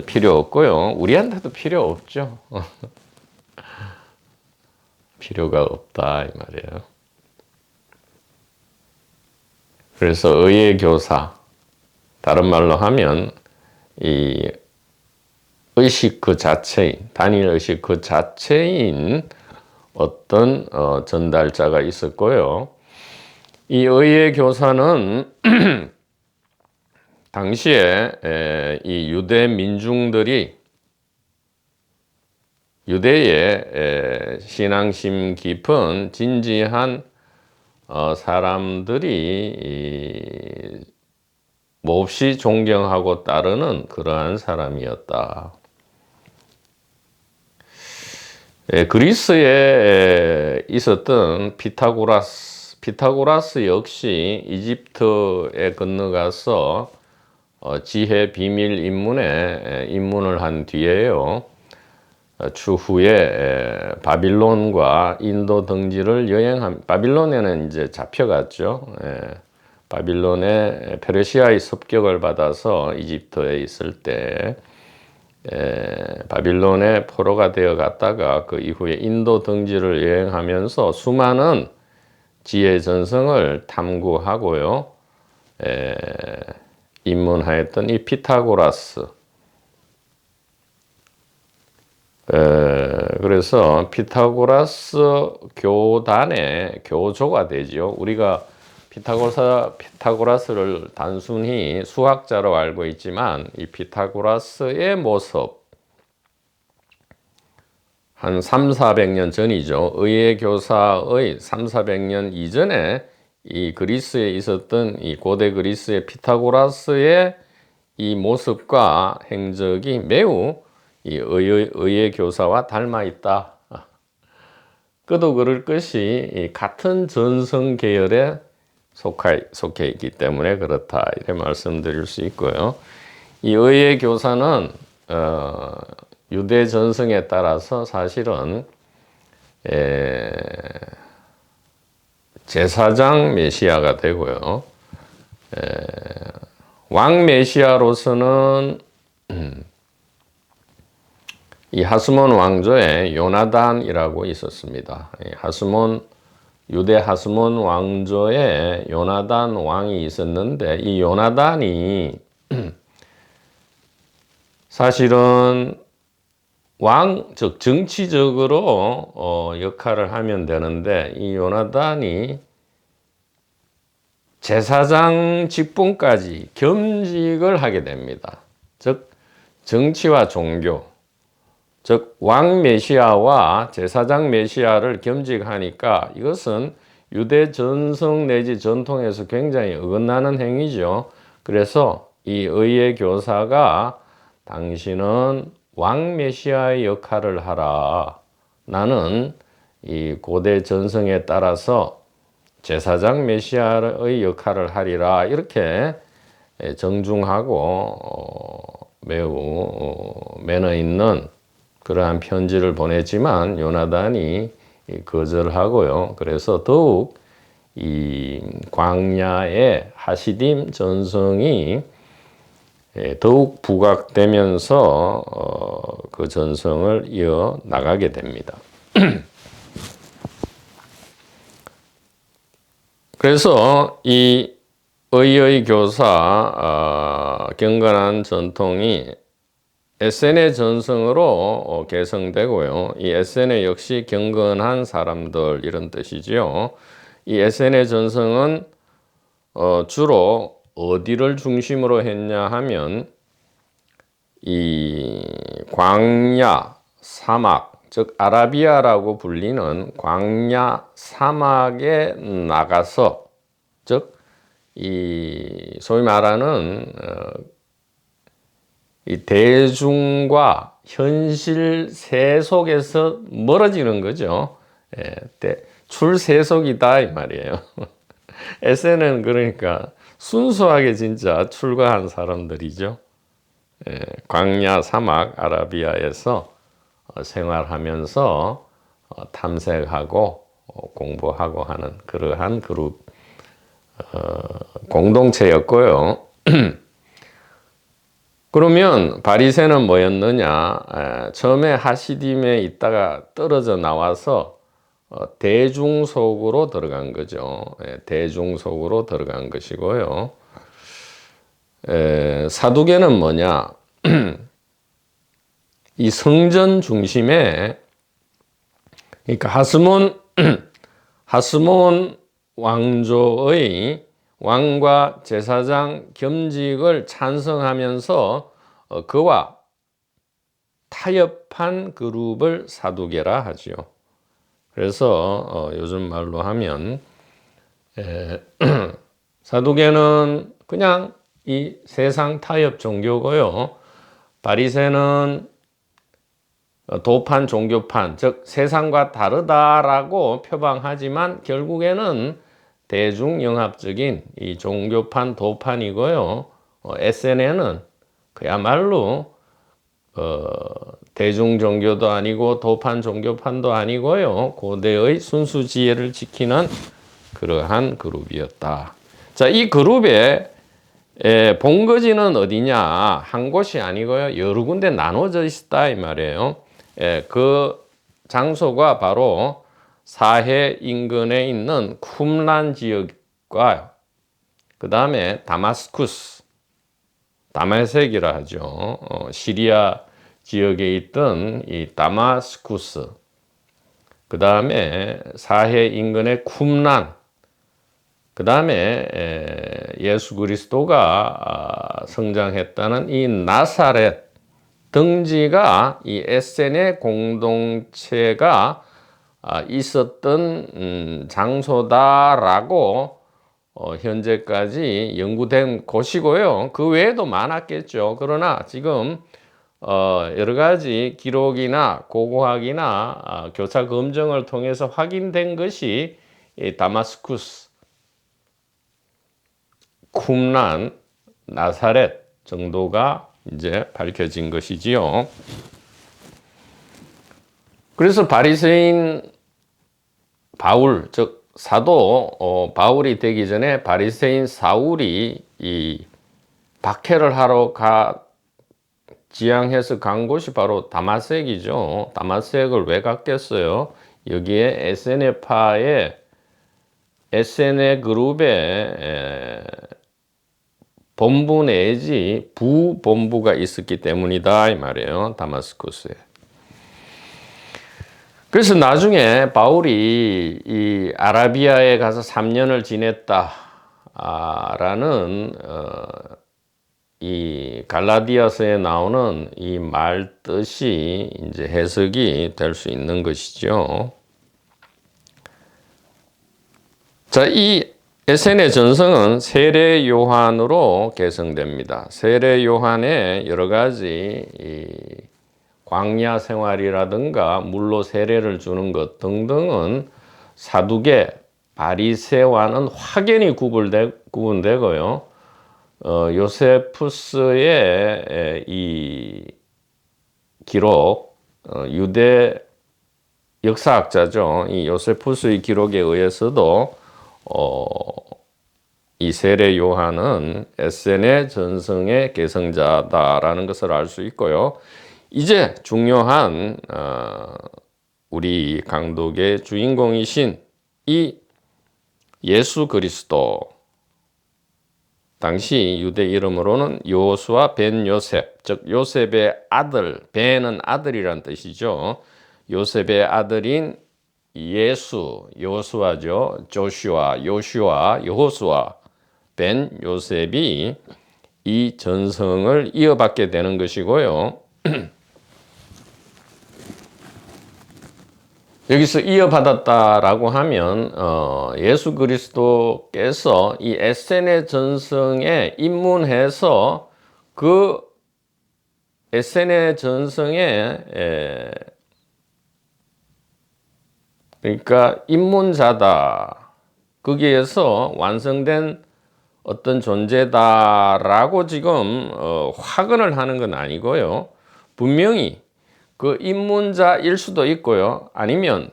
Speaker 1: 필요 없고요. 우리한테도 필요 없죠. 필요가 없다 이 말이에요. 그래서 의의 교사, 다른 말로 하면 이 의식 그 자체인, 단일 의식 그 자체인 어떤 전달자가 있었고요. 이 의의 교사는 당시에 이 유대 민중들이 유대의 신앙심 깊은 진지한 사람들이 몹시 존경하고 따르는 그러한 사람이었다. 그리스에 있었던 피타고라스 역시 이집트에 건너가서 지혜 비밀 입문을 한 뒤에요. 추후에 바빌론과 인도 등지를 바빌론에는 이제 잡혀갔죠. 바빌론의 페르시아의 습격을 받아서 이집트에 있을 때 바빌론의 포로가 되어 갔다가 그 이후에 인도 등지를 여행하면서 수많은 지혜 전성을 탐구하고요. 입문하였던 이 피타고라스. 그래서 피타고라스 교단의 교조가 되죠. 우리가 피타고라스를 단순히 수학자로 알고 있지만 이 피타고라스의 모습 한 300~400년 전이죠. 의의 교사의 300~400년 이전에 이 그리스에 있었던 이 고대 그리스의 피타고라스의 이 모습과 행적이 매우 이 의의 교사와 닮아 있다. 그도 그럴 것이 같은 전성 계열에 속해 있기 때문에 그렇다. 이렇게 말씀드릴 수 있고요. 이 의의 교사는 유대 전성에 따라서 사실은 제사장 메시아가 되고요. 왕 메시아로서는 이 하스몬 왕조에 요나단이라고 있었습니다. 유대 하스몬 왕조에 요나단 왕이 있었는데 이 요나단이 사실은 즉 정치적으로 역할을 하면 되는데 이 요나단이 제사장 직분까지 겸직을 하게 됩니다. 즉 정치와 종교, 즉 왕 메시아와 제사장 메시아를 겸직하니까 이것은 유대 전성 내지 전통에서 굉장히 어긋나는 행위죠. 그래서 이 의의 교사가 당신은 왕 메시아의 역할을 하라. 나는 이 고대 전성에 따라서 제사장 메시아의 역할을 하리라. 이렇게 정중하고 매우 매너 있는 그러한 편지를 보냈지만 요나단이 거절하고요. 그래서 더욱 이 광야의 하시딤 전성이 더욱 부각되면서 그 전성을 이어 나가게 됩니다. 그래서 이 의의 교사 경건한 전통이 에세네 전성으로 개성되고요. 이 에세네 역시 경건한 사람들 이런 뜻이지요. 이 에세네 전성은 주로 어디를 중심으로 했냐 하면 이 광야, 사막, 즉 아라비아라고 불리는 광야 사막에 나가서 즉 이 소위 말하는 이 대중과 현실 세속에서 멀어지는 거죠. 출세속이다 이 말이에요. 에세는 그러니까 순수하게 진짜 출가한 사람들이죠. 광야 사막 아라비아에서 생활하면서 탐색하고 공부하고 하는 그러한 그룹 공동체였고요. 그러면 바리새는 뭐였느냐? 처음에 하시딤에 있다가 떨어져 나와서 대중 속으로 들어간 거죠. 대중 속으로 들어간 것이고요. 사두개는 뭐냐? 이 성전 중심에 그러니까 하스몬 왕조의 왕과 제사장 겸직을 찬성하면서 그와 타협한 그룹을 사두개라 하지요. 그래서 요즘 말로 하면 사두개는 그냥 이 세상 타협 종교고요. 바리새는 도판 종교판, 즉 세상과 다르다라고 표방하지만 결국에는 대중영합적인 이 종교판 도판이고요. SN에는 그야말로 대중 종교도 아니고 도판 종교판도 아니고요. 고대의 순수 지혜를 지키는 그러한 그룹이었다. 자, 이 그룹의 본거지는 어디냐? 한 곳이 아니고요. 여러 군데 나눠져 있다 이 말이에요. 그 장소가 바로 사해 인근에 있는 쿰란 지역과 그 다음에 다마스쿠스, 다메섹이라 하죠. 시리아 지역에 있던 이 다마스쿠스, 그 다음에 사해 인근의 쿰란, 그 다음에 예수 그리스도가 성장했다는 이 나사렛 등지가 이 에센의 공동체가 있었던 장소다라고 현재까지 연구된 곳이고요. 그 외에도 많았겠죠. 그러나 지금 여러 가지 기록이나 고고학이나 교차 검증을 통해서 확인된 것이 이 다마스쿠스, 쿰란, 나사렛 정도가 이제 밝혀진 것이지요. 그래서 바리새인 바울, 즉 사도 바울이 되기 전에 바리새인 사울이 이 박해를 하러 지향해서 간 곳이 바로 다마섹이죠. 다마섹을 왜 갔겠어요? 여기에 에세네 그룹의 본부 내지 부본부가 있었기 때문이다 이 말이에요. 다마스쿠스에. 그래서 나중에 바울이 이 아라비아에 가서 3년을 지냈다라는 이 갈라디아서에 나오는 이 말 뜻이 이제 해석이 될 수 있는 것이죠. 자, 이 에센의 전성은 세례 요한으로 개성됩니다. 세례 요한의 여러 가지 이 광야 생활이라든가 물로 세례를 주는 것 등등은 사두개, 바리새와는 확연히 구분되고요. 요세푸스의 이 기록, 유대 역사학자죠. 이 요세푸스의 기록에 의해서도 이 세례 요한은 에센의 전성의 계승자다라는 것을 알 수 있고요. 이제 중요한 우리 강독의 주인공이신 이 예수 그리스도, 당시 유대 이름으로는 요수아 벤 요셉, 즉 요셉의 아들, 벤은 아들이란 뜻이죠. 요셉의 아들인 예수, 요수아죠. 조슈아, 요슈아, 여호수아, 벤 요셉이 이 전성을 이어받게 되는 것이고요. 여기서 이어받았다라고 하면 예수 그리스도께서 이 에센의 전성에 입문해서 그 에센의 전성에 그러니까 입문자다, 거기에서 완성된 어떤 존재다라고 지금 확언을 하는 건 아니고요. 분명히 그 입문자일 수도 있고요. 아니면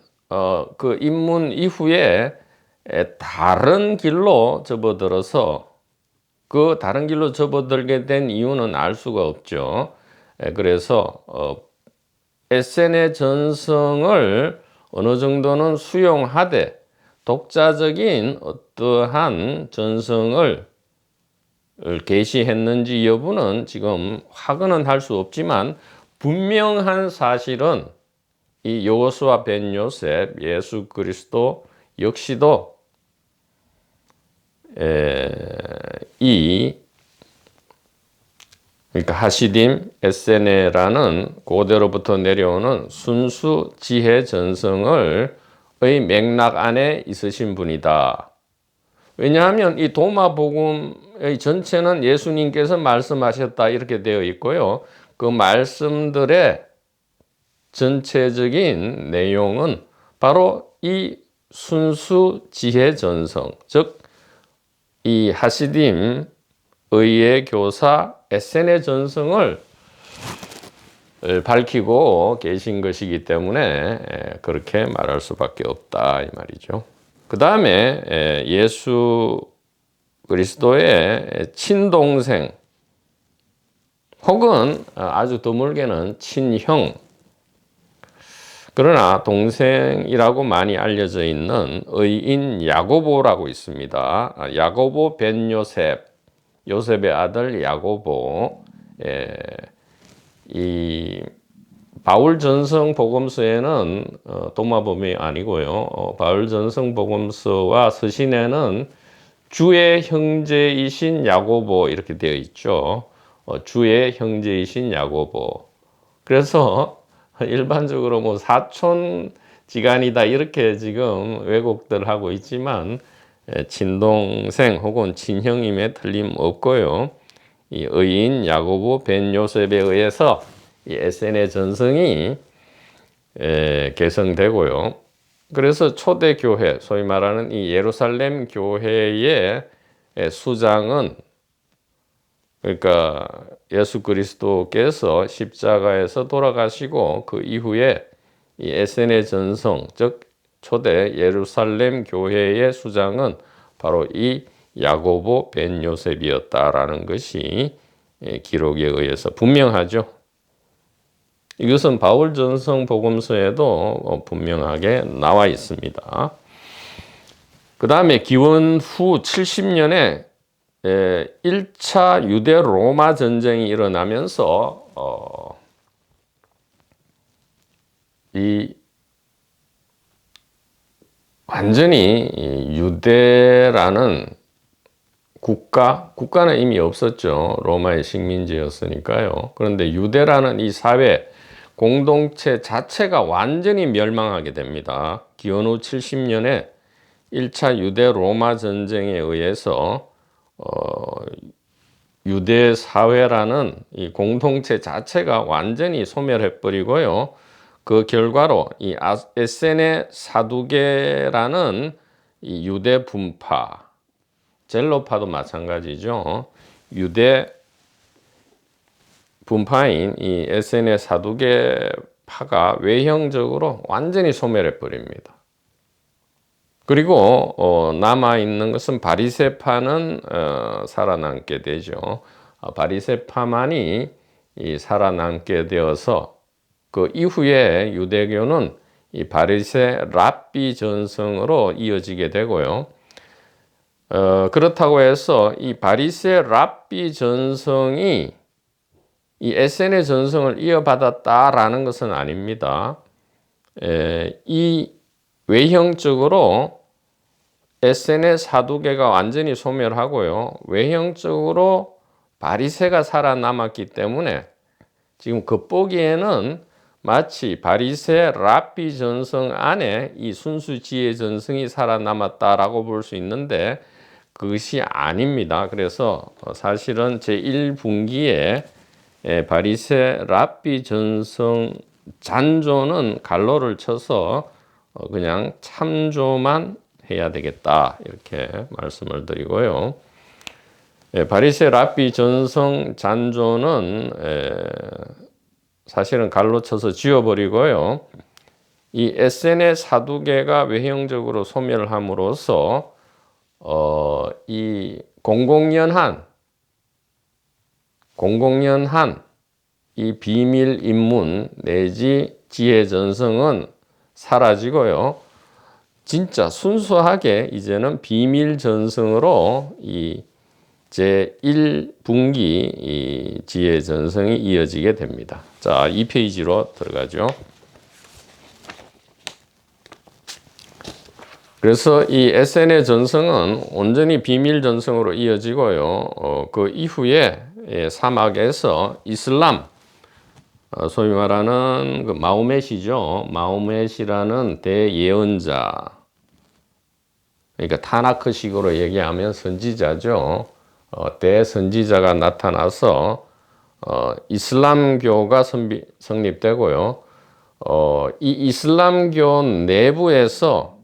Speaker 1: 그 입문 이후에 다른 길로 접어들어서 그 다른 길로 접어들게 된 이유는 알 수가 없죠. 그래서 에센의 전성을 어느 정도는 수용하되 독자적인 어떠한 전성을 계시했는지 여부는 지금 확언은 할 수 없지만 분명한 사실은 이 여호수아 벤 요셉, 예수 그리스도 역시도 그러니까 하시딤 에세네라는 고대로부터 내려오는 순수 지혜 전성을 의 맥락 안에 있으신 분이다. 왜냐하면 이 도마복음의 전체는 예수님께서 말씀하셨다 이렇게 되어 있고요. 그 말씀들의 전체적인 내용은 바로 이 순수 지혜 전성, 즉 이 하시딤 의의 교사 에센의 전성을 밝히고 계신 것이기 때문에 그렇게 말할 수밖에 없다 이 말이죠. 그 다음에 예수 그리스도의 친동생 혹은 아주 드물게는 친형, 그러나 동생이라고 많이 알려져 있는 의인 야고보라고 있습니다. 야고보 벤 요셉, 요셉의 아들 야고보. 이 바울 전성 복음서에는 도마범이 아니고요. 바울 전성 복음서와 서신에는 주의 형제이신 야고보 이렇게 되어 있죠. 주의 형제이신 야고보. 그래서 일반적으로 뭐 사촌지간이다 이렇게 지금 왜곡들 하고 있지만 친동생 혹은 친형임에 틀림없고요. 이 의인 야고보 벤 요셉에 의해서 이 에센의 전성이 개성되고요. 그래서 초대 교회, 소위 말하는 이 예루살렘 교회의 수장은, 그러니까 예수 그리스도께서 십자가에서 돌아가시고 그 이후에 이 에센의 전성, 즉 초대 예루살렘 교회의 수장은 바로 이 야고보 벤 요셉이었다라는 것이 기록에 의해서 분명하죠. 이것은 바울 전성 복음서에도 분명하게 나와 있습니다. 그 다음에 기원 후 70년에 1차 유대 로마 전쟁이 일어나면서 완전히 유대라는 국가는 이미 없었죠. 로마의 식민지였으니까요. 그런데 유대라는 이 사회, 공동체 자체가 완전히 멸망하게 됩니다. 기원 후 70년에 1차 유대 로마 전쟁에 의해서 유대 사회라는 이 공동체 자체가 완전히 소멸해 버리고요. 그 결과로 이 에센의 사두개라는 이 유대 분파, 젤로파도 마찬가지죠. 유대 분파인 이 에센의 사두개파가 외형적으로 완전히 소멸해 버립니다. 그리고 남아있는 것은 바리새파는 살아남게 되죠. 바리새파만이 살아남게 되어서 그 이후에 유대교는 이 바리새 랍비 전성으로 이어지게 되고요. 그렇다고 해서 이 바리새 랍비 전성이 이 에센의 전성을 이어받았다라는 것은 아닙니다. 이 외형적으로 에센의 사두개가 완전히 소멸하고요. 외형적으로 바리새가 살아남았기 때문에 지금 겉보기에는 마치 바리새 랍비 전성 안에 이 순수 지혜 전성이 살아남았다라고 볼 수 있는데 그것이 아닙니다. 그래서 사실은 제1분기에 바리새 랍비 전성 잔조는 갈로를 쳐서 그냥 참조만 해야 되겠다 이렇게 말씀을 드리고요. 바리새 랍비 전성 잔조는 사실은 갈로 쳐서 지워버리고요. 이 에센의 사두개가 외형적으로 소멸함으로써 이 공공연한 이 비밀 인문 내지 지혜 전성은 사라지고요. 진짜 순수하게 이제는 비밀 전성으로 이 제1분기 이 지혜 전성이 이어지게 됩니다. 자, 2페이지로 들어가죠. 그래서 이 에센의 전성은 온전히 비밀 전성으로 이어지고요. 그 이후에 사막에서 이슬람, 소위 말하는 그 마호멧이죠. 마호멧이라는 대예언자, 그러니까 타나크식으로 얘기하면 선지자죠. 대선지자가 나타나서 이슬람교가 성립되고요. 이 이슬람교 내부에서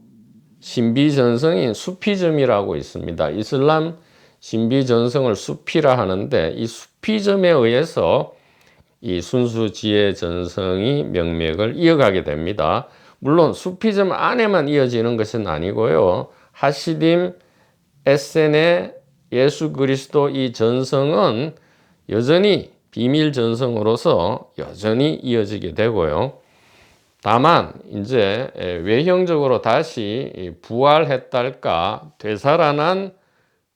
Speaker 1: 신비전성인 수피즘이라고 있습니다. 이슬람 신비 전성을 수피라 하는데, 이 수피점에 의해서 이 순수 지혜 전성이 명맥을 이어가게 됩니다. 물론 수피점 안에만 이어지는 것은 아니고요. 하시딤 에센의 예수 그리스도 이 전성은 여전히 비밀 전성으로서 여전히 이어지게 되고요. 다만 이제 외형적으로 다시 부활했달까 되살아난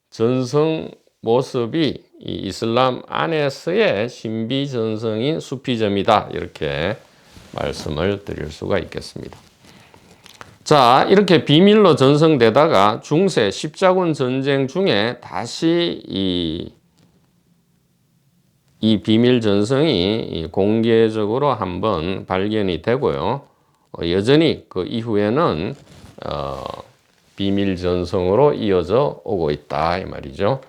Speaker 1: 전성 모습이 이 이슬람 안에서의 신비 전성인 수피점이다, 이렇게 말씀을 드릴 수가 있겠습니다. 자, 이렇게 비밀로 전성되다가 중세 십자군 전쟁 중에 다시 이 비밀 전성이 공개적으로 한번 발견이 되고요. 여전히 그 이후에는 비밀 전성으로 이어져 오고 있다, 이 말이죠.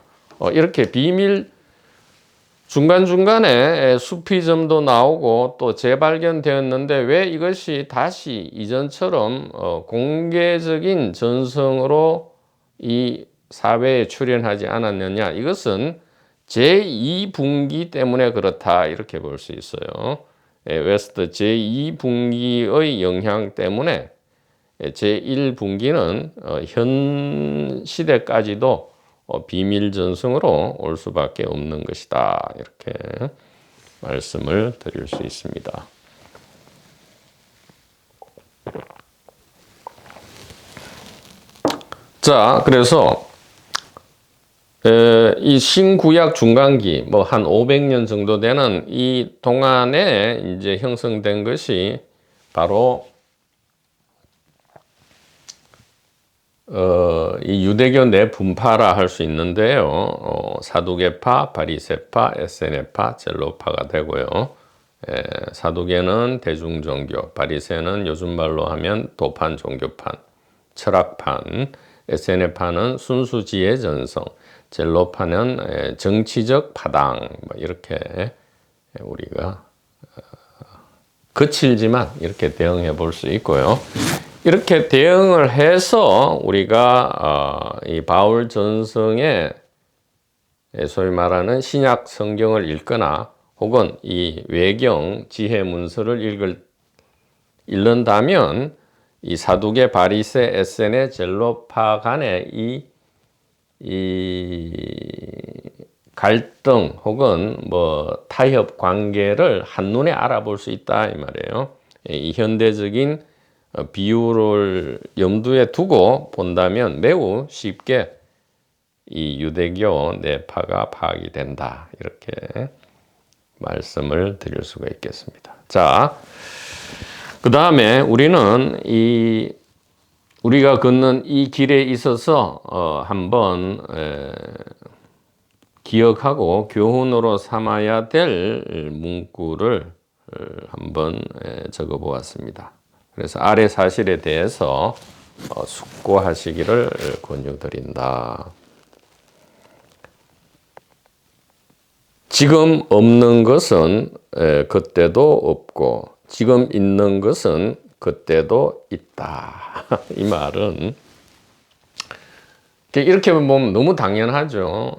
Speaker 1: 이렇게 비밀 중간중간에 수피점도 나오고 또 재발견되었는데, 왜 이것이 다시 이전처럼 공개적인 전성으로 이 사회에 출현하지 않았느냐? 이것은 제2분기 때문에 그렇다, 이렇게 볼 수 있어요. 웨스트 제2분기의 영향 때문에 제1분기는 현 시대까지도 비밀 전성으로 올 수밖에 없는 것이다, 이렇게 말씀을 드릴 수 있습니다. 자, 그래서 이 신구약 중간기, 뭐 한 500년 정도 되는 이 동안에 이제 형성된 것이 바로 이 유대교 내 분파라 할 수 있는데요. 사두개파, 바리새파, 에세네파, 젤로파가 되고요. 사두개는 대중종교, 바리새는 요즘 말로 하면 도판 종교판, 철학판, 에세네파는 순수지혜 전성, 젤로파는 정치적 파당, 뭐 이렇게 우리가 거칠지만 이렇게 대응해 볼 수 있고요. 이렇게 대응을 해서 우리가 이 바울 전성의 소위 말하는 신약 성경을 읽거나 혹은 이 외경 지혜 문서를 읽는다면 이 사두개, 바리새, 에세네, 젤로파 간의 이 갈등 혹은 뭐 타협 관계를 한눈에 알아볼 수 있다, 이 말이에요. 이 현대적인 비율을 염두에 두고 본다면 매우 쉽게 이 유대교 내파가 파악이 된다, 이렇게 말씀을 드릴 수가 있겠습니다. 자, 그 다음에 우리는 우리가 걷는 이 길에 있어서 한번 기억하고 교훈으로 삼아야 될 문구를 한번 적어 보았습니다. 그래서 아래 사실에 대해서 숙고하시기를 권유드린다. 지금 없는 것은 그때도 없고 지금 있는 것은 그때도 있다. 이 말은 이렇게 보면 너무 당연하죠.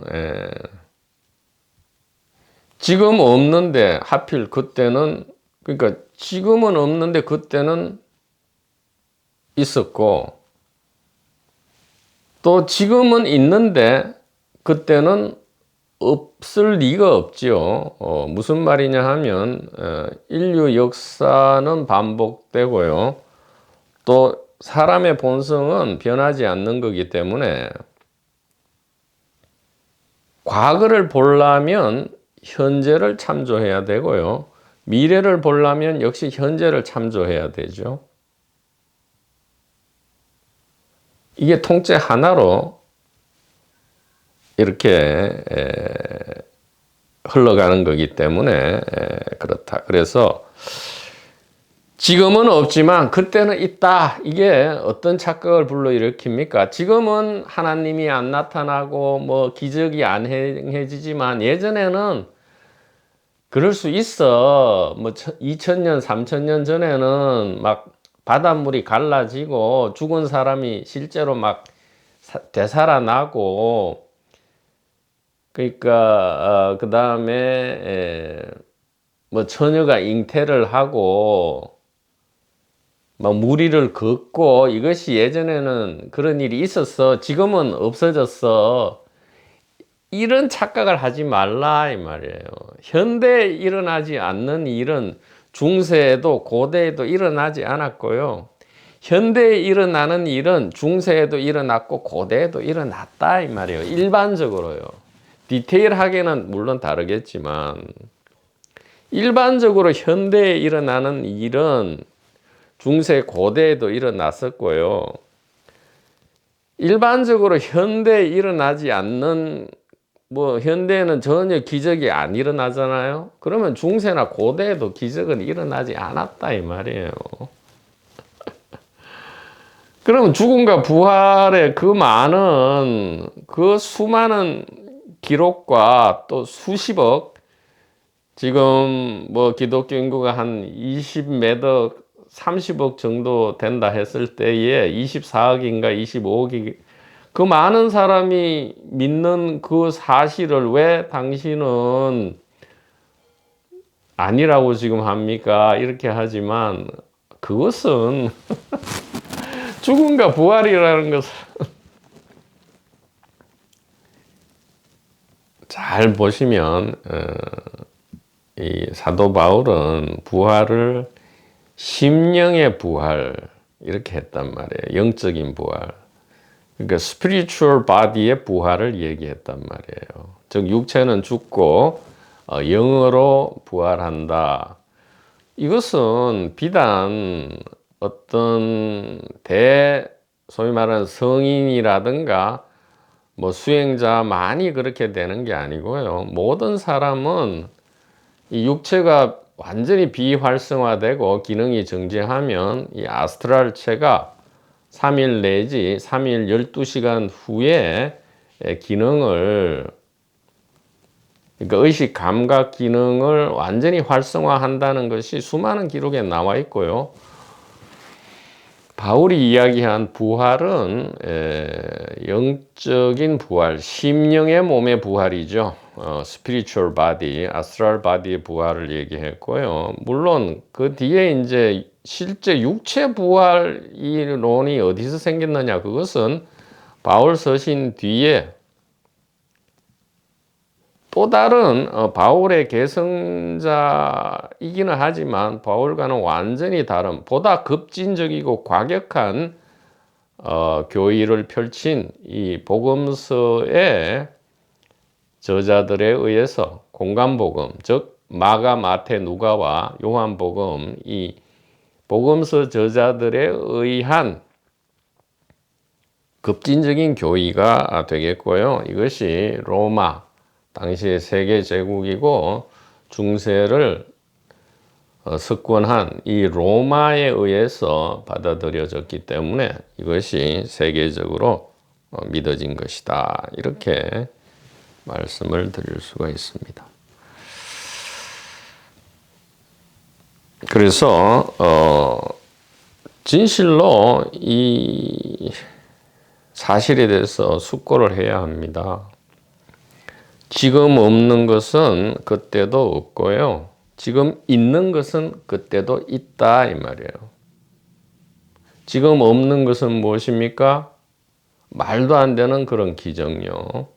Speaker 1: 지금 없는데 하필 그때는, 그러니까 지금은 없는데 그때는 있었고, 또 지금은 있는데 그때는 없을 리가 없죠. 무슨 말이냐 하면 인류 역사는 반복되고요. 또 사람의 본성은 변하지 않는 거기 때문에 과거를 보려면 현재를 참조해야 되고요. 미래를 보려면 역시 현재를 참조해야 되죠. 이게 통째 하나로 이렇게 흘러가는 거기 때문에 그렇다. 그래서 지금은 없지만 그때는 있다. 이게 어떤 착각을 불러일으킵니까? 지금은 하나님이 안 나타나고 뭐 기적이 안 행해지지만 예전에는 그럴 수 있어. 뭐 2000년, 3000년 전에는 막 바닷물이 갈라지고 죽은 사람이 실제로 막 되살아나고 그러니까 그 다음에 뭐 처녀가 잉태를 하고 막 무리를 걷고 이것이 예전에는 그런 일이 있었어. 지금은 없어졌어. 이런 착각을 하지 말라 이 말이에요. 현대에 일어나지 않는 일은 중세에도 고대에도 일어나지 않았고요. 현대에 일어나는 일은 중세에도 일어났고 고대에도 일어났다 이 말이에요. 일반적으로요. 디테일하게는 물론 다르겠지만 일반적으로 현대에 일어나는 일은 중세 고대에도 일어났었고요. 일반적으로 현대에 일어나지 않는 뭐 현대에는 전혀 기적이 안 일어나잖아요. 그러면 중세나 고대에도 기적은 일어나지 않았다 이 말이에요. 그럼 죽음과 부활의 그 많은 그 수많은 기록과 또 수십억 지금 뭐 기독교 인구가 한 20몇 억 30억 정도 된다 했을 때에 24억인가 25억이 그 많은 사람이 믿는 그 사실을 왜 당신은 아니라고 지금 합니까? 이렇게 하지만 그것은 죽음과 부활이라는 것을 잘 보시면 이 사도 바울은 부활을 심령의 부활 이렇게 했단 말이에요. 영적인 부활. 그러니까 spiritual body의 부활을 얘기했단 말이에요. 즉 육체는 죽고 영으로 부활한다. 이것은 비단 어떤 소위 말하는 성인이라든가 뭐 수행자만이 그렇게 되는 게 아니고요. 모든 사람은 이 육체가 완전히 비활성화되고 기능이 정지하면 이 아스트랄체가 3일 내지 3일 12시간 후에 기능을 그러니까 의식 감각 기능을 완전히 활성화한다는 것이 수많은 기록에 나와 있고요. 바울이 이야기한 부활은 영적인 부활, 심령의 몸의 부활이죠. spiritual body, astral body의 부활을 얘기했고요. 물론 그 뒤에 이제 실제 육체 부활 이론이 어디서 생겼느냐? 그것은 바울 서신 뒤에 또 다른 바울의 계승자이기는 하지만 바울과는 완전히 다른 보다 급진적이고 과격한 교의를 펼친 이 복음서의 저자들에 의해서 공간복음 즉 마가, 마태, 누가와 요한복음 이 복음서 저자들에 의한 급진적인 교의가 되겠고요. 이것이 로마 당시의 세계 제국이고 중세를 석권한 이 로마에 의해서 받아들여졌기 때문에 이것이 세계적으로 믿어진 것이다. 이렇게 말씀을 드릴 수가 있습니다. 그래서 진실로 이 사실에 대해서 숙고를 해야 합니다. 지금 없는 것은 그때도 없고요. 지금 있는 것은 그때도 있다 이 말이에요. 지금 없는 것은 무엇입니까? 말도 안 되는 그런 기적요.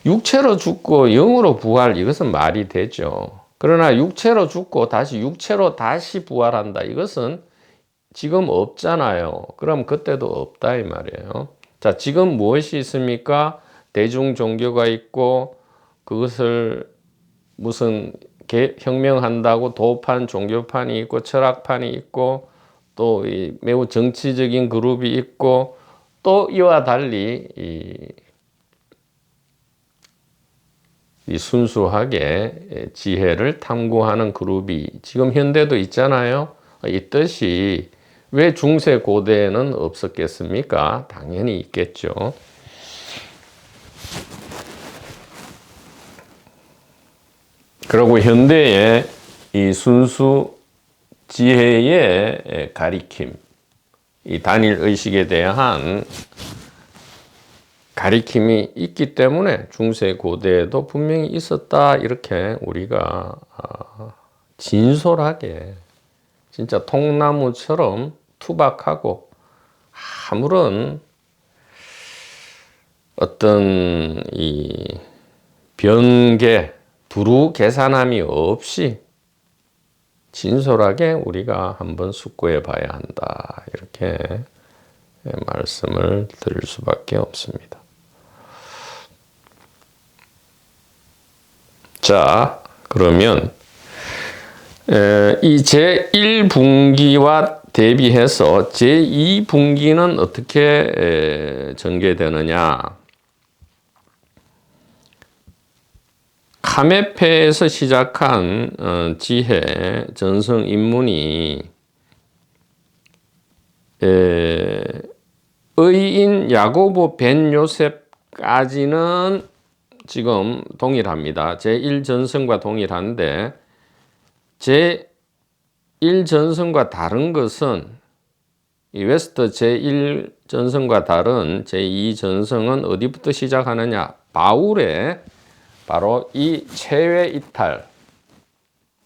Speaker 1: 육체로 죽고 영으로 부활 이것은 말이 되죠. 그러나 육체로 죽고 다시 육체로 다시 부활한다. 이것은 지금 없잖아요. 그럼 그때도 없다 이 말이에요. 자, 지금 무엇이 있습니까? 대중 종교가 있고 그것을 무슨 혁명한다고 도판 종교판이 있고 철학판이 있고 또 이 매우 정치적인 그룹이 있고 또 이와 달리 이 순수하게 지혜를 탐구하는 그룹이 지금 현대도 있잖아요. 있듯이 왜 중세 고대에는 없었겠습니까? 당연히 있겠죠. 그리고 현대의 이 순수 지혜의 가리킴, 이 단일 의식에 대한 가리킴이 있기 때문에 중세 고대에도 분명히 있었다. 이렇게 우리가 진솔하게 진짜 통나무처럼 투박하고 아무런 어떤 이 변개, 두루 계산함이 없이 진솔하게 우리가 한번 숙고해 봐야 한다. 이렇게 말씀을 드릴 수밖에 없습니다. 자, 그러면 이 제1분기와 대비해서 제2분기는 어떻게 전개되느냐? 카메페에서 시작한 지혜, 전성 인문이 의인 야고보 벤 요셉까지는 지금 동일합니다. 제1전성과 동일한데 제1전성과 다른 것은 이 웨스터 제1전성과 다른 제2전성은 어디부터 시작하느냐? 바울의 바로 이 체외 이탈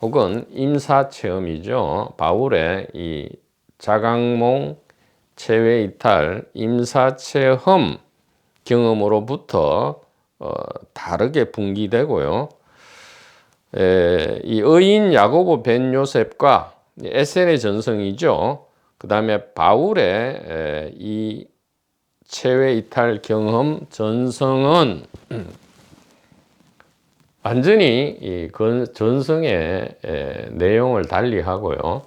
Speaker 1: 혹은 임사체험이죠. 바울의 이 자각몽 체외 이탈 임사체험 경험으로부터 다르게 분기되고요. 이 의인 야고보 벤 요셉과 에셀의 전성이죠. 그 다음에 바울의 이 체외 이탈 경험 전성은 완전히 이 전성의 내용을 달리하고요.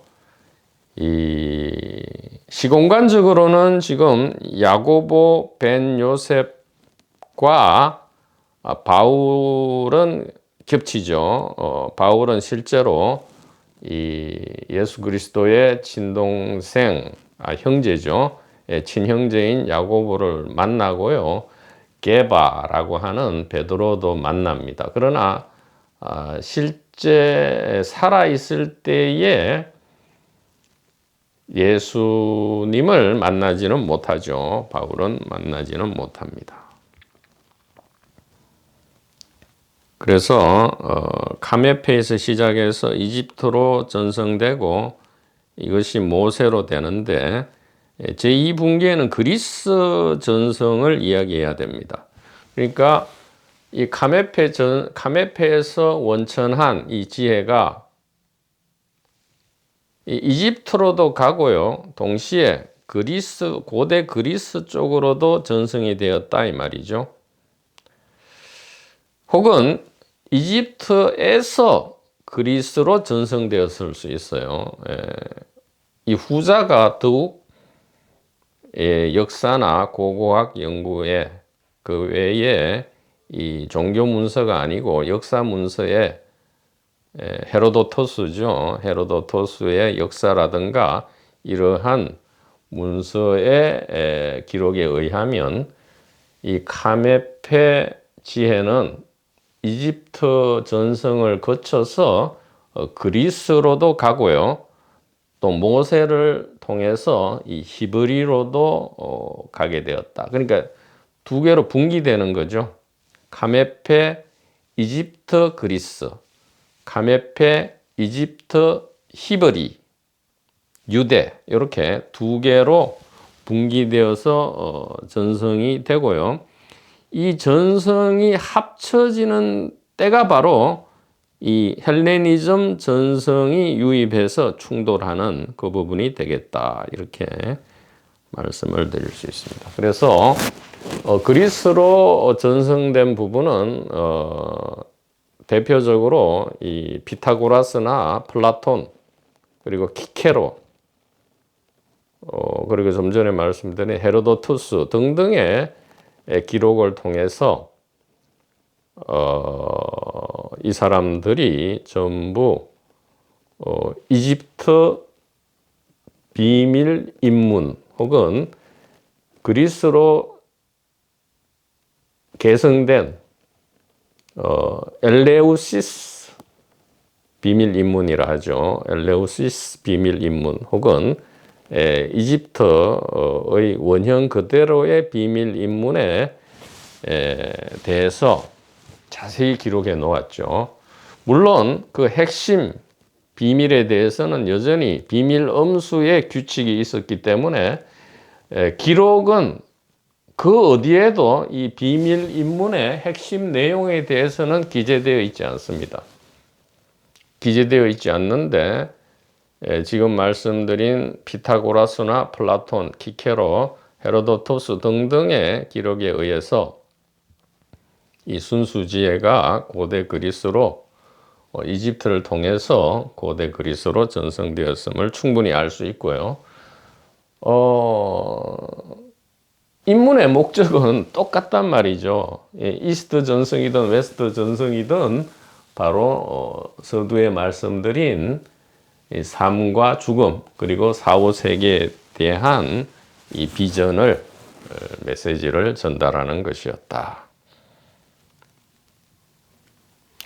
Speaker 1: 이 시공간적으로는 지금 야고보 벤 요셉과 바울은 겹치죠. 바울은 실제로 이 예수 그리스도의 친동생, 형제죠. 친형제인 야고보를 만나고요. 게바라고 하는 베드로도 만납니다. 그러나 실제 살아있을 때에 예수님을 만나지는 못하죠. 바울은 만나지는 못합니다. 그래서 카메페에서 시작해서 이집트로 전성되고 이것이 모세로 되는데 제2분기에는 그리스 전성을 이야기해야 됩니다. 그러니까 이 카메페에서 원천한 이 지혜가 이집트로도 가고요. 동시에 고대 그리스 쪽으로도 전성이 되었다 이 말이죠. 혹은 이집트에서 그리스로 전성되었을 수 있어요. 이 후자가 더욱 역사나 고고학 연구에 그 외에 이 종교 문서가 아니고 역사 문서에 헤로도토스죠. 헤로도토스의 역사라든가 이러한 문서의 기록에 의하면 이 카메페 지혜는 이집트 전성을 거쳐서 그리스로도 가고요. 또 모세를 통해서 이 히브리로도 가게 되었다. 그러니까 두 개로 분기되는 거죠. 카메페, 이집트, 그리스. 카메페, 이집트, 히브리, 유대 이렇게 두 개로 분기되어서 전성이 되고요. 이 전성이 합쳐지는 때가 바로 이 헬레니즘 전성이 유입해서 충돌하는 그 부분이 되겠다. 이렇게 말씀을 드릴 수 있습니다. 그래서 그리스로 전성된 부분은 대표적으로 이 피타고라스나 플라톤 그리고 키케로 그리고 좀 전에 말씀드린 헤로도투스 등등의 기록을 통해서 이 사람들이 전부 이집트 비밀 인문 혹은 그리스로 계승된 엘레우시스 비밀 인문이라 하죠. 엘레우시스 비밀 인문 혹은 이집트의 원형 그대로의 비밀 인문에 대해서 자세히 기록해 놓았죠. 물론 그 핵심 비밀에 대해서는 여전히 비밀 엄수의 규칙이 있었기 때문에 기록은 그 어디에도 이 비밀 인문의 핵심 내용에 대해서는 기재되어 있지 않습니다. 기재되어 있지 않는데 지금 말씀드린 피타고라스나 플라톤, 키케로, 헤로도토스 등등의 기록에 의해서 이 순수지혜가 고대 그리스로 이집트를 통해서 고대 그리스로 전승되었음을 충분히 알 수 있고요. 인문의 목적은 똑같단 말이죠. 이스트 전승이든 웨스트 전승이든 바로 서두에 말씀드린 이 삶과 죽음 그리고 사후 세계에 대한 이 비전을 메시지를 전달하는 것이었다.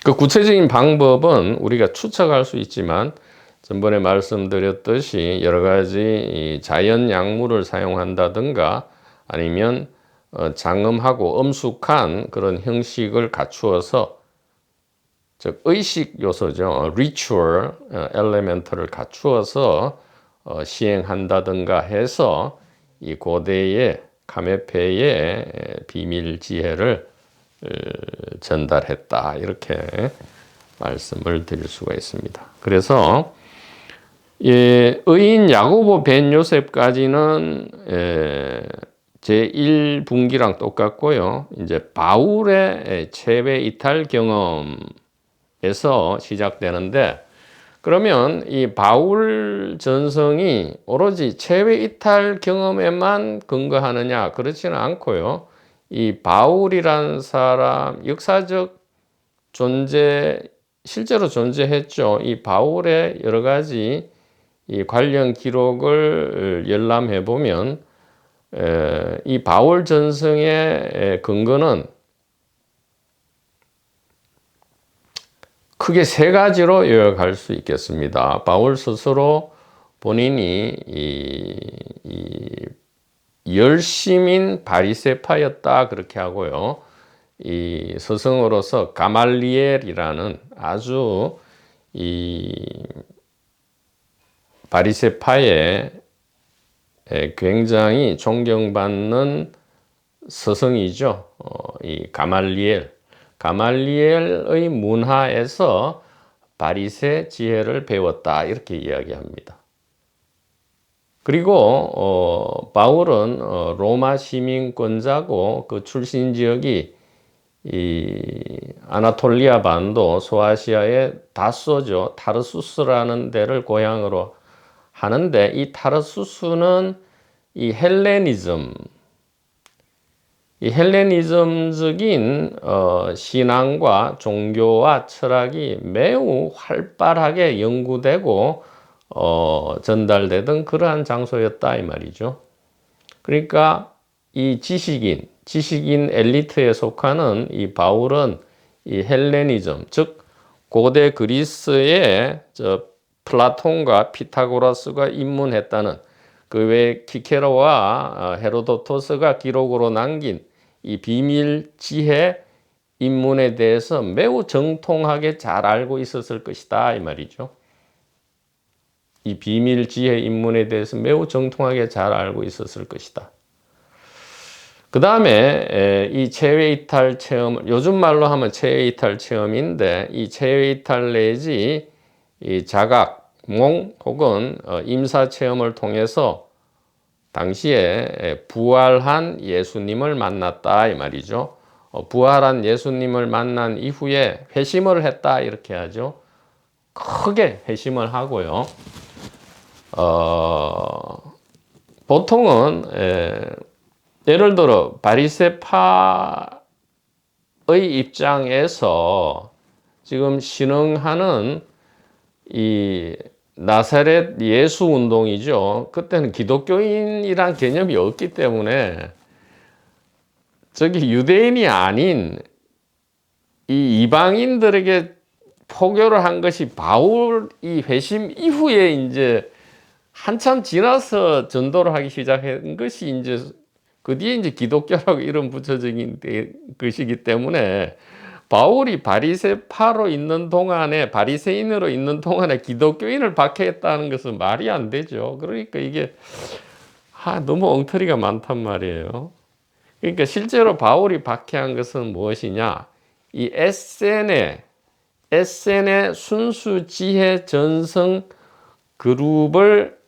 Speaker 1: 그 구체적인 방법은 우리가 추측할 수 있지만 전번에 말씀드렸듯이 여러 가지 자연 약물을 사용한다든가 아니면 장음하고 엄숙한 그런 형식을 갖추어서 즉 의식 요소죠. 리추얼 엘레멘트를 갖추어서 시행한다든가 해서 이 고대의 카메페의 비밀 지혜를 전달했다. 이렇게 말씀을 드릴 수가 있습니다. 그래서 의인 야고보 벤 요셉까지는 제1분기랑 똑같고요. 이제 바울의 체외 이탈 경험에서 시작되는데 그러면 이 바울 전성이 오로지 체외 이탈 경험에만 근거하느냐? 그렇지는 않고요. 이 바울이란 사람 역사적 존재 실제로 존재했죠. 이 바울의 여러 가지 이 관련 기록을 열람해 보면 이 바울 전승의 근거는 크게 세 가지로 요약할 수 있겠습니다. 바울 스스로 본인이 열심인 바리새파였다 그렇게 하고요. 이 스승으로서 가말리엘이라는 아주 이 바리새파의 굉장히 존경받는 스승이죠. 이 가말리엘의 문화에서 바리새 지혜를 배웠다 이렇게 이야기합니다. 그리고 바울은 로마 시민권자고 그 출신 지역이 이 아나톨리아 반도 소아시아의 다소죠. 타르수스라는 데를 고향으로 하는데 이 타르수스는 이 헬레니즘적인 신앙과 종교와 철학이 매우 활발하게 연구되고 전달되던 그러한 장소였다 이 말이죠. 그러니까 이 지식인 엘리트에 속하는 이 바울은 이 헬레니즘, 즉 고대 그리스의 플라톤과 피타고라스가 입문했다는 그 외에 키케로와 헤로도토스가 기록으로 남긴 이 비밀 지혜 입문에 대해서 매우 정통하게 잘 알고 있었을 것이다 이 말이죠. 이 비밀 지혜 입문에 대해서 매우 정통하게 잘 알고 있었을 것이다. 그 다음에 이 체외 이탈 체험, 요즘 말로 하면 체외 이탈 체험인데 이 체외 이탈 내지 이 자각, 몽 혹은 임사 체험을 통해서 당시에 부활한 예수님을 만났다 이 말이죠. 부활한 예수님을 만난 이후에 회심을 했다 이렇게 하죠. 크게 회심을 하고요. 보통은 예를 들어 바리새파의 입장에서 지금 신흥하는 이 나사렛 예수 운동이죠. 그때는 기독교인이란 개념이 없기 때문에 저기 유대인이 아닌 이 이방인들에게 포교를 한 것이 바울이 회심 이후에 이제 한참 지나서 전도를 하기 시작한 것이 이제 그 뒤에 이제 기독교라고 이름 붙여진 것이기 때문에 바울이 바리새파로 있는 동안에 바리새인으로 있는 동안에 기독교인을 박해했다는 것은 말이 안 되죠. 그러니까 이게 너무 엉터리가 많단 말이에요. 그러니까 실제로 바울이 박해한 것은 무엇이냐? 이 에센의 순수 지혜 전성 그룹을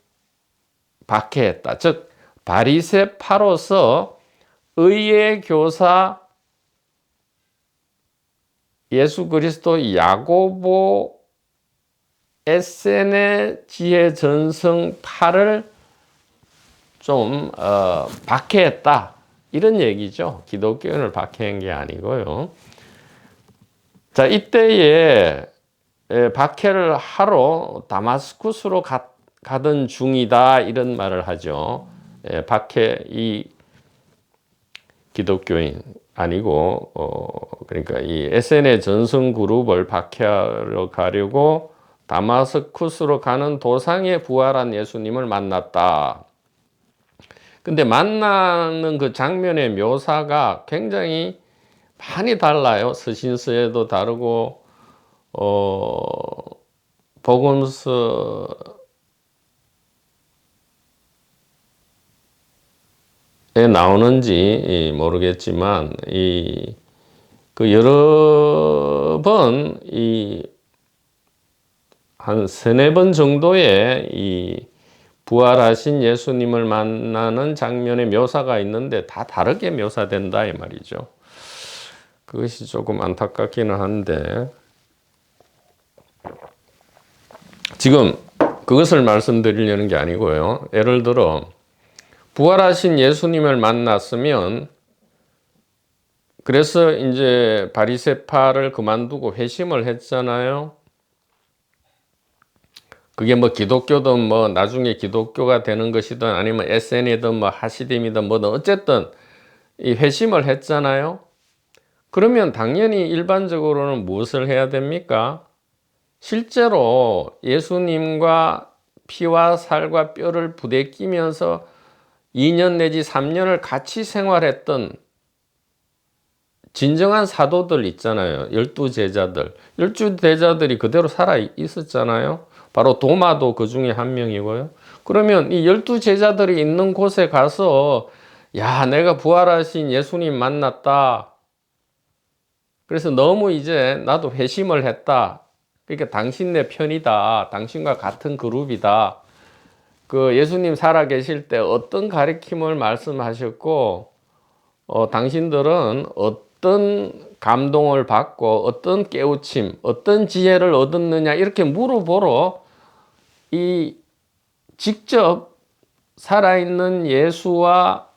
Speaker 1: 박해했다. 즉 바리새파로서 의의 교사 예수 그리스도 야고보 에센의 지혜 전성파를 좀 박해했다. 이런 얘기죠. 기독교인을 박해한 게 아니고요. 자, 이때에 박해를 하러 다마스쿠스로 가던 중이다. 이런 말을 하죠. 이 기독교인 아니고 그러니까 이 에센의 전성 그룹을 박해하러 가려고 다마스쿠스로 가는 도상에 부활한 예수님을 만났다. 근데 만나는 그 장면의 묘사가 굉장히 많이 달라요. 서신서에도 다르고 복음서에 나오는지 모르겠지만 그 여러 번 한 세네 번 정도의 부활하신 예수님을 만나는 장면의 묘사가 있는데 다 다르게 묘사된다 이 말이죠. 그것이 조금 안타깝기는 한데 지금 그것을 말씀드리려는 게 아니고요. 예를 들어 부활하신 예수님을 만났으면 그래서 이제 바리새파를 그만두고 회심을 했잖아요. 그게 뭐 기독교든 뭐 나중에 기독교가 되는 것이든 아니면 에센이든 뭐 하시딤이든 뭐든 어쨌든 이 회심을 했잖아요. 그러면 당연히 일반적으로는 무엇을 해야 됩니까? 실제로 예수님과 피와 살과 뼈를 부대끼면서 2년 내지 3년을 같이 생활했던 진정한 사도들 있잖아요. 12제자들. 12제자들이 그대로 살아 있었잖아요. 바로 도마도 그 중에 한 명이고요. 그러면 이 12제자들이 있는 곳에 가서 야, 내가 부활하신 예수님 만났다. 그래서 너무 이제 나도 회심을 했다. 그러니까 당신 내 편이다. 당신과 같은 그룹이다. 그 예수님 살아 계실 때 어떤 가르침을 말씀하셨고 당신들은 어떤 감동을 받고 어떤 깨우침, 어떤 지혜를 얻었느냐 이렇게 물어보러 직접 살아있는 예수와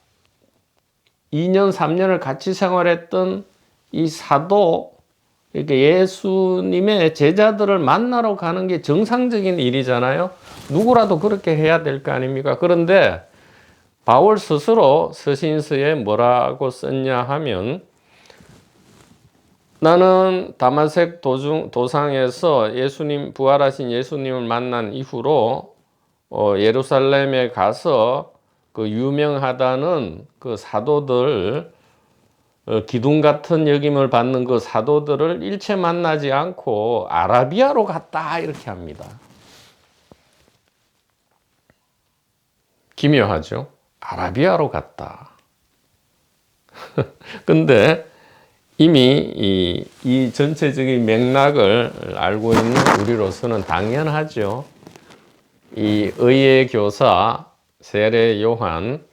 Speaker 1: 2년, 3년을 같이 생활했던 이 사도, 그러니까 예수님의 제자들을 만나러 가는 게 정상적인 일이잖아요. 누구라도 그렇게 해야 될 거 아닙니까? 그런데 바울 스스로 서신서에 뭐라고 썼냐 하면 나는 다마색 도상에서 부활하신 예수님을 만난 이후로 예루살렘에 가서 그 유명하다는 그 사도들 기둥 같은 여김을 받는 그 사도들을 일체 만나지 않고 아라비아로 갔다 이렇게 합니다. 기묘하죠? 아라비아로 갔다. 근데 이미 이 전체적인 맥락을 알고 있는 우리로서는 당연하죠. 이 의의 교사, 세례 요한,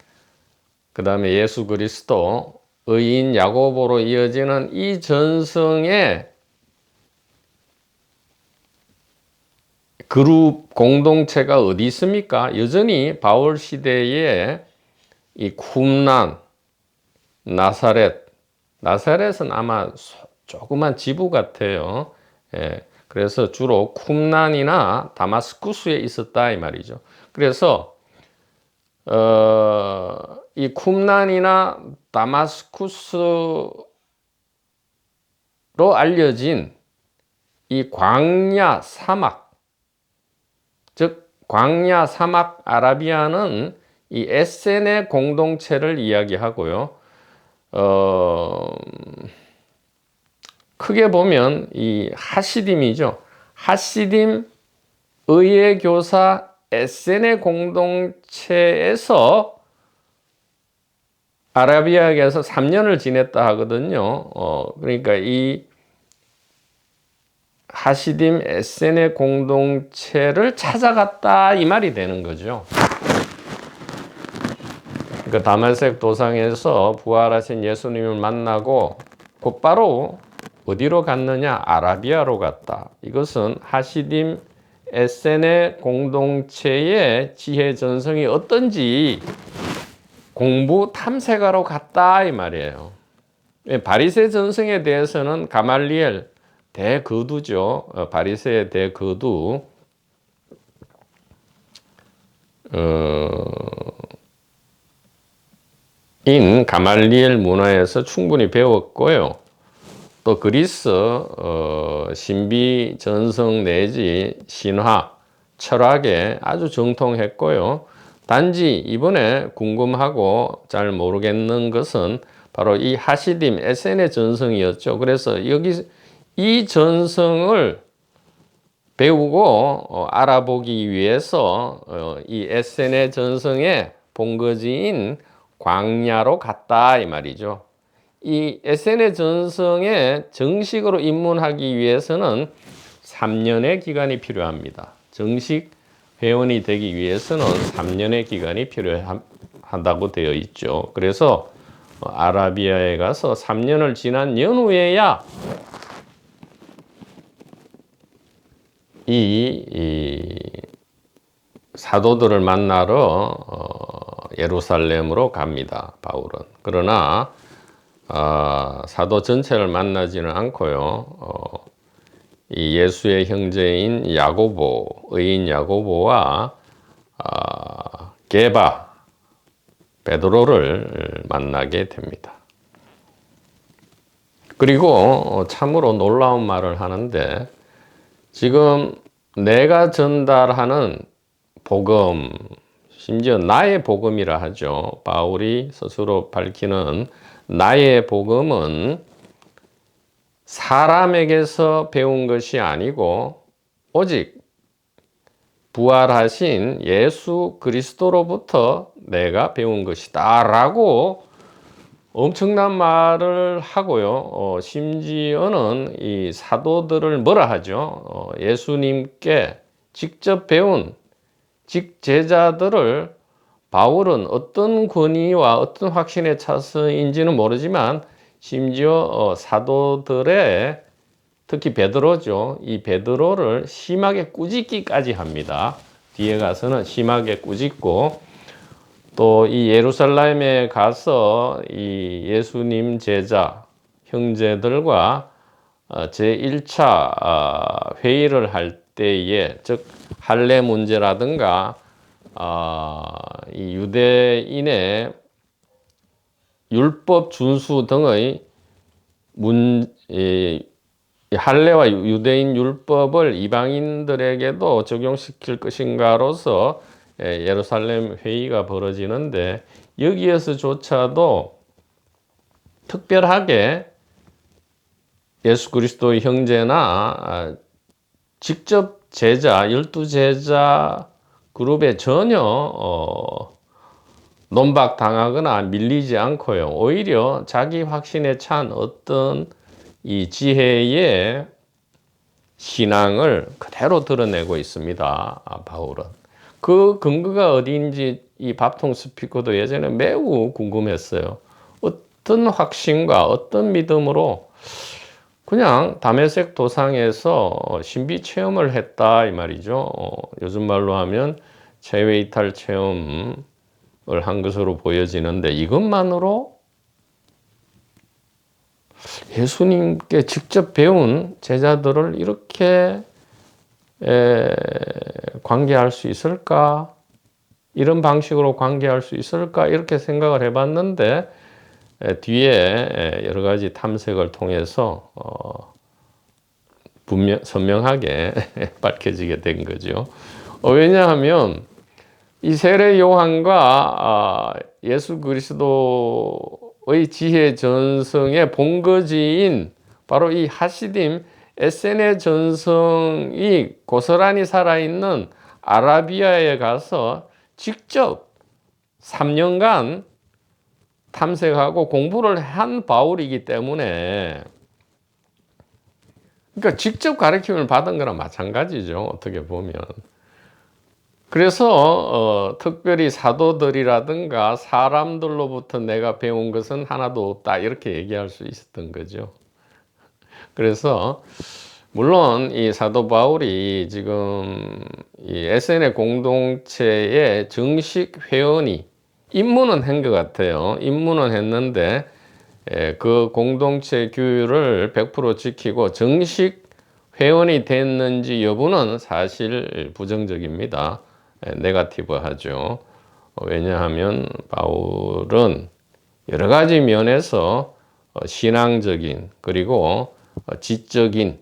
Speaker 1: 그 다음에 예수 그리스도, 의인 야고보로 이어지는 이 전성의 그룹 공동체가 어디 있습니까? 여전히 바울 시대에 이 쿰란, 나사렛은 아마 조그만 지부 같아요. 그래서 주로 쿰란이나 다마스쿠스에 있었다 이 말이죠. 그래서 이 쿰란이나 다마스쿠스로 알려진 이 광야 사막, 즉 광야 사막 아라비아는 이 에센의 공동체를 이야기하고요. 크게 보면 이 하시딤이죠. 하시딤 의의 교사 에센의 공동체에서 아라비아에서 3년을 지냈다 하거든요. 그러니까 이 하시딤 에센의 공동체를 찾아갔다 이 말이 되는 거죠. 그러니까 다메섹 도상에서 부활하신 예수님을 만나고 곧바로 어디로 갔느냐? 아라비아로 갔다. 이것은 하시딤 에센의 공동체의 지혜 전성이 어떤지 공부 탐색하러 갔다 이 말이에요. 바리새 전성에 대해서는 가말리엘 대거두죠. 바리새의 대거두. 인 가말리엘 문화에서 충분히 배웠고요. 또 그리스 신비 전성 내지 신화 철학에 아주 정통했고요. 단지 이번에 궁금하고 잘 모르겠는 것은 바로 이 하시딤 에센의 전성이었죠. 그래서 여기 이 전성을 배우고 알아보기 위해서 이 에센의 전성의 본거지인 광야로 갔다 이 말이죠. 이 에센의 전성에 정식으로 입문하기 위해서는 3년의 기간이 필요합니다. 정식 회원이 되기 위해서는 3년의 기간이 필요하다고 되어 있죠. 그래서 아라비아에 가서 3년을 지난 연후에야 이 사도들을 만나러 예루살렘으로 갑니다. 바울은. 그러나 사도 전체를 만나지는 않고요. 이 예수의 형제인 야고보, 의인 야고보와 게바, 베드로를 만나게 됩니다. 그리고 참으로 놀라운 말을 하는데 지금 내가 전달하는 복음, 심지어 나의 복음이라 하죠. 바울이 스스로 밝히는 나의 복음은 사람에게서 배운 것이 아니고 오직 부활하신 예수 그리스도로부터 내가 배운 것이다 라고 엄청난 말을 하고요. 심지어는 이 사도들을 뭐라 하죠? 예수님께 직접 배운 직제자들을 바울은 어떤 권위와 어떤 확신에 차서인지는 모르지만 심지어 사도들의 특히 베드로죠. 이 베드로를 심하게 꾸짖기까지 합니다. 뒤에 가서는 심하게 꾸짖고 또 이 예루살렘에 가서 이 예수님 제자 형제들과 제1차 회의를 할 때에 즉 할례 문제라든가 이 유대인의 율법 준수 등의 할례와 유대인 율법을 이방인들에게도 적용시킬 것인가로서 예루살렘 회의가 벌어지는데 여기에서조차도 특별하게 예수 그리스도의 형제나 직접 제자, 12제자 그룹에 전혀 논박당하거나 밀리지 않고요. 오히려 자기 확신에 찬 어떤 이 지혜의 신앙을 그대로 드러내고 있습니다. 바울은. 그 근거가 어디인지 이 밥통 스피커도 예전에 매우 궁금했어요. 어떤 확신과 어떤 믿음으로 그냥 다메섹 도상에서 신비 체험을 했다 이 말이죠. 요즘 말로 하면 체외 이탈 체험을 한 것으로 보여지는데 이것만으로 예수님께 직접 배운 제자들을 이렇게 관계할 수 있을까? 이런 방식으로 관계할 수 있을까? 이렇게 생각을 해봤는데 뒤에 여러 가지 탐색을 통해서 선명하게 밝혀지게 된 거죠. 왜냐하면 이 세례 요한과 예수 그리스도의 지혜 전성의 본거지인 바로 이 하시딤 에세네 전성이 고스란히 살아있는 아라비아에 가서 직접 3년간 탐색하고 공부를 한 바울이기 때문에, 그러니까 직접 가르침을 받은 거랑 마찬가지죠, 어떻게 보면. 그래서 특별히 사도들이라든가 사람들로부터 내가 배운 것은 하나도 없다, 이렇게 얘기할 수 있었던 거죠. 그래서 물론 이 사도 바울이 지금 이 에세네 공동체의 정식 회원이 입문은 한 것 같아요. 입문은 했는데 그 공동체 규율을 100% 지키고 정식 회원이 됐는지 여부는 사실 부정적입니다. 네거티브하죠. 왜냐하면 바울은 여러 가지 면에서 신앙적인, 그리고 지적인,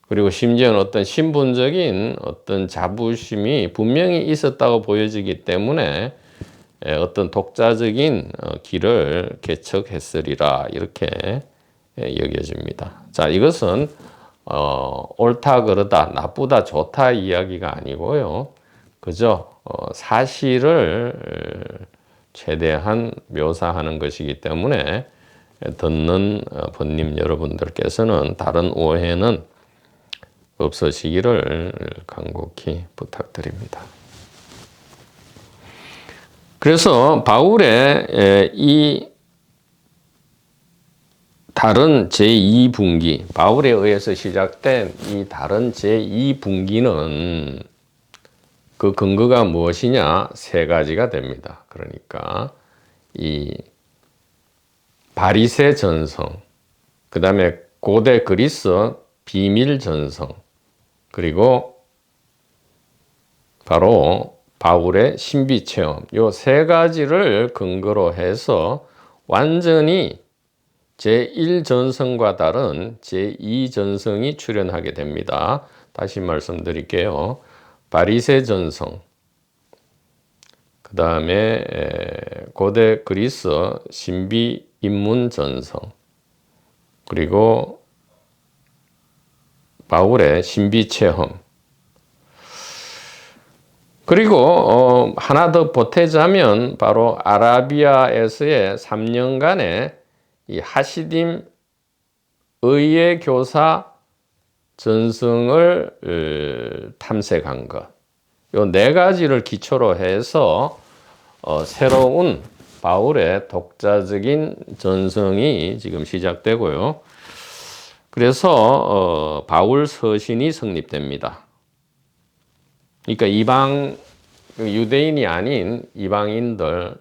Speaker 1: 그리고 심지어는 어떤 신분적인 어떤 자부심이 분명히 있었다고 보여지기 때문에 어떤 독자적인 길을 개척했으리라, 이렇게 여겨집니다. 자, 이것은 옳다 그르다, 나쁘다 좋다 이야기가 아니고요, 그저 사실을 최대한 묘사하는 것이기 때문에 듣는 번님 여러분들께서는 다른 오해는 없으시기를 간곡히 부탁드립니다. 그래서 바울의 이 다른 제2분기, 바울에 의해서 시작된 이 다른 제2분기는 그 근거가 무엇이냐? 세 가지가 됩니다. 그러니까 이 바리새 전성, 그 다음에 고대 그리스 비밀 전성, 그리고 바로 바울의 신비 체험, 요 세 가지를 근거로 해서 완전히 제1전성과 다른 제2전성이 출현하게 됩니다. 다시 말씀드릴게요. 바리새 전성, 그 다음에 고대 그리스 신비 입문 전성, 그리고 바울의 신비 체험, 그리고 하나 더 보태자면 바로 아라비아에서의 3년간의 이 하시딤 의예 교사 전성을 탐색한 것, 요 네 가지를 기초로 해서 새로운 바울의 독자적인 전성이 지금 시작되고요. 그래서 바울 서신이 성립됩니다. 그러니까 이방 유대인이 아닌 이방인들,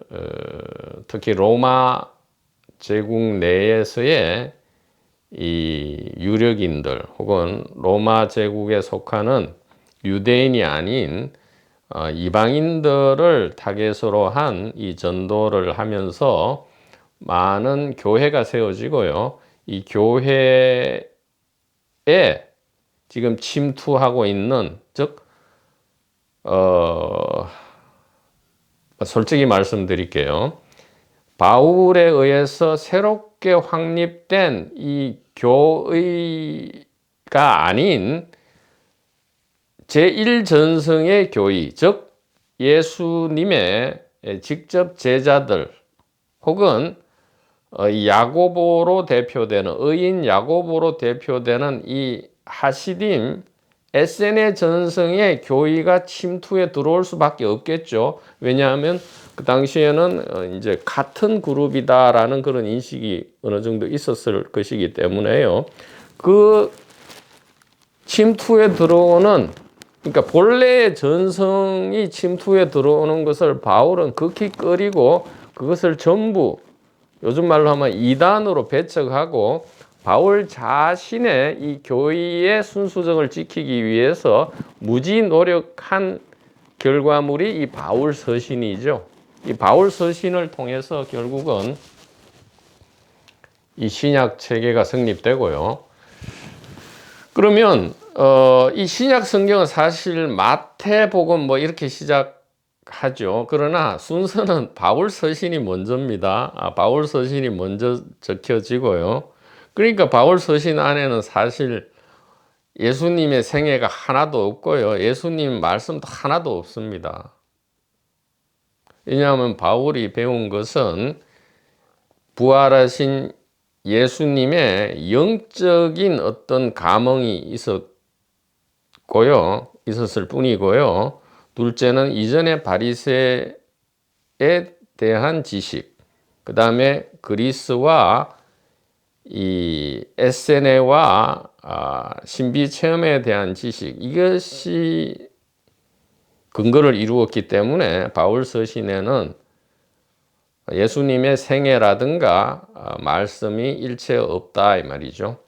Speaker 1: 특히 로마 제국 내에서의 이 유력인들, 혹은 로마 제국에 속하는 유대인이 아닌 이방인들을 타겟으로 한 이 전도를 하면서 많은 교회가 세워지고요. 이 교회에 지금 침투하고 있는, 즉 솔직히 말씀드릴게요. 바울에 의해서 새롭게 확립된 이 교의가 아닌 제1전성의 교의, 즉 예수님의 직접 제자들, 혹은 야고보로 대표되는, 의인 야고보로 대표되는 이 하시딤 에세네 전성의 교의가 침투에 들어올 수밖에 없겠죠. 왜냐하면 그 당시에는 이제 같은 그룹이다라는 그런 인식이 어느 정도 있었을 것이기 때문에요. 그 침투에 들어오는, 그러니까 본래의 전성이 침투에 들어오는 것을 바울은 극히 꺼리고 그것을 전부 요즘 말로 하면 이단으로 배척하고 바울 자신의 이 교의의 순수성을 지키기 위해서 무지 노력한 결과물이 이 바울 서신이죠. 이 바울 서신을 통해서 결국은 이 신약 체계가 성립되고요. 그러면 이 신약 성경은 사실 마태복음 뭐 이렇게 시작하죠. 그러나 순서는 바울 서신이 먼저입니다. 바울 서신이 먼저 적혀지고요. 그러니까 바울 서신 안에는 사실 예수님의 생애가 하나도 없고요. 예수님 말씀도 하나도 없습니다. 왜냐하면 바울이 배운 것은 부활하신 예수님의 영적인 어떤 감흥이 있었을 뿐이고요. 둘째는 이전에 바리새에 대한 지식, 그 다음에 그리스와 이 에세네와 신비 체험에 대한 지식, 이것이 근거를 이루었기 때문에 바울 서신에는 예수님의 생애라든가 말씀이 일체 없다 이 말이죠.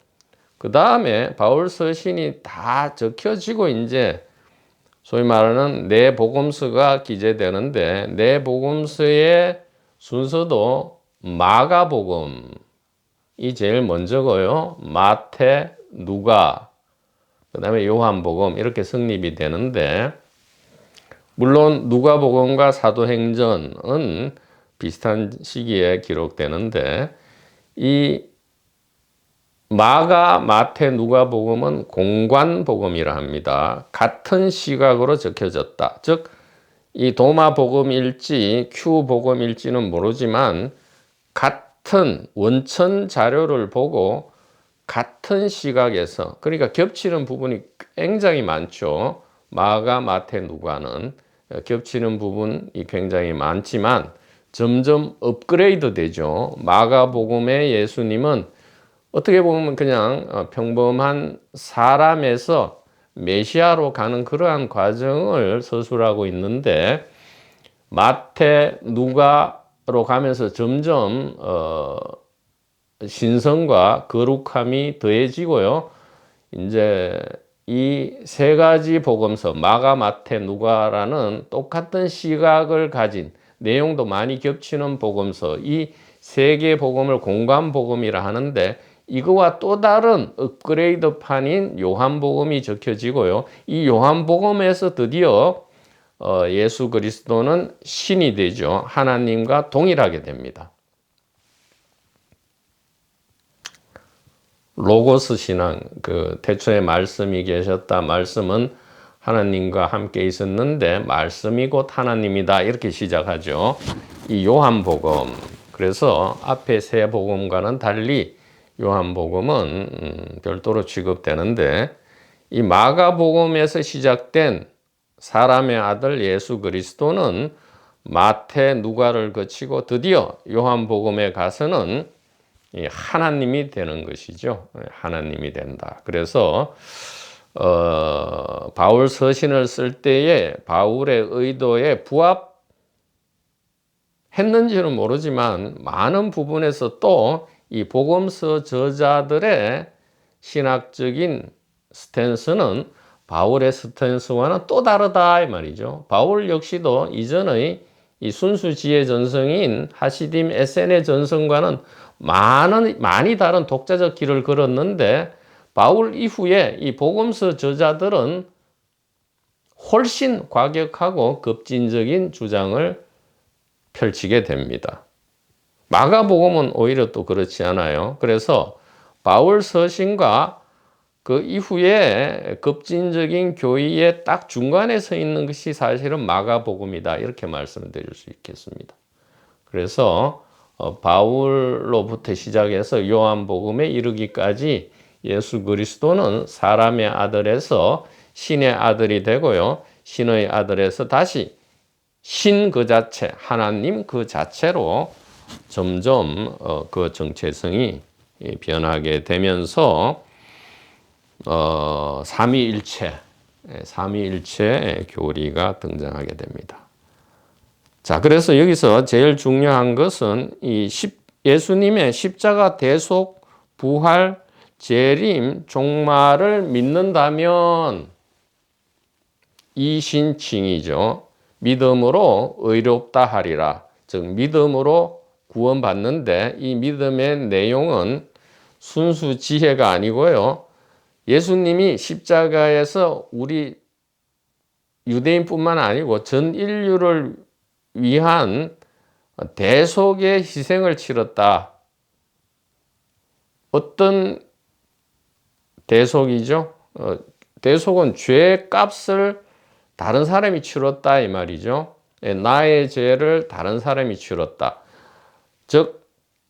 Speaker 1: 그 다음에 바울 서신이 다 적혀지고 이제 소위 말하는 네 복음서가 기재되는데, 네 복음서의 순서도 마가복음이 제일 먼저고요. 마태, 누가, 그 다음에 요한복음 이렇게 성립이 되는데, 물론 누가복음과 사도행전은 비슷한 시기에 기록되는데, 이 마가, 마태, 누가복음은 공관복음이라 합니다. 같은 시각으로 적혀졌다. 즉, 이 도마복음일지 큐복음일지는 모르지만 같은 원천 자료를 보고 같은 시각에서, 그러니까 겹치는 부분이 굉장히 많죠. 마가, 마태, 누가는 겹치는 부분이 굉장히 많지만 점점 업그레이드 되죠. 마가복음의 예수님은 어떻게 보면 그냥 평범한 사람에서 메시아로 가는 그러한 과정을 서술하고 있는데, 마태, 누가로 가면서 점점 신성과 거룩함이 더해지고요. 이제 이 세 가지 복음서, 마가, 마태, 누가라는 똑같은 시각을 가진, 내용도 많이 겹치는 복음서, 이 세 개의 복음을 공관복음이라 하는데, 이거와 또 다른 업그레이드판인 요한복음이 적혀지고요. 이 요한복음에서 드디어 예수 그리스도는 신이 되죠. 하나님과 동일하게 됩니다. 로고스 신앙, 그 태초에 말씀이 계셨다. 말씀은 하나님과 함께 있었는데 말씀이 곧 하나님이다. 이렇게 시작하죠. 이 요한복음. 그래서 앞에 세 복음과는 달리 요한복음은 별도로 취급되는데, 이 마가복음에서 시작된 사람의 아들 예수 그리스도는 마태, 누가를 거치고 드디어 요한복음에 가서는 하나님이 되는 것이죠. 하나님이 된다. 그래서 바울 서신을 쓸 때에 바울의 의도에 부합했는지는 모르지만 많은 부분에서 또 이 복음서 저자들의 신학적인 스탠스는 바울의 스탠스와는 또 다르다 이 말이죠. 바울 역시도 이전의 이 순수 지혜 전성인 하시딤 에세네 전성과는 많이 다른 독자적 길을 걸었는데, 바울 이후에 이 복음서 저자들은 훨씬 과격하고 급진적인 주장을 펼치게 됩니다. 마가복음은 오히려 또 그렇지 않아요. 그래서 바울 서신과 그 이후에 급진적인 교의의 딱 중간에 서 있는 것이 사실은 마가복음이다. 이렇게 말씀드릴 수 있겠습니다. 그래서 바울로부터 시작해서 요한복음에 이르기까지 예수 그리스도는 사람의 아들에서 신의 아들이 되고요. 신의 아들에서 다시 신 그 자체, 하나님 그 자체로 점점 그 정체성이 변하게 되면서 삼위일체 교리가 등장하게 됩니다. 자, 그래서 여기서 제일 중요한 것은 이 예수님의 십자가 대속, 부활, 재림, 종말을 믿는다면 이신칭이죠. 믿음으로 의롭다 하리라. 즉 믿음으로 구원받는데, 이 믿음의 내용은 순수 지혜가 아니고요. 예수님이 십자가에서 우리 유대인뿐만 아니고 전 인류를 위한 대속의 희생을 치렀다. 어떤 대속이죠? 대속은 죄의 값을 다른 사람이 치렀다 이 말이죠. 나의 죄를 다른 사람이 치렀다. 즉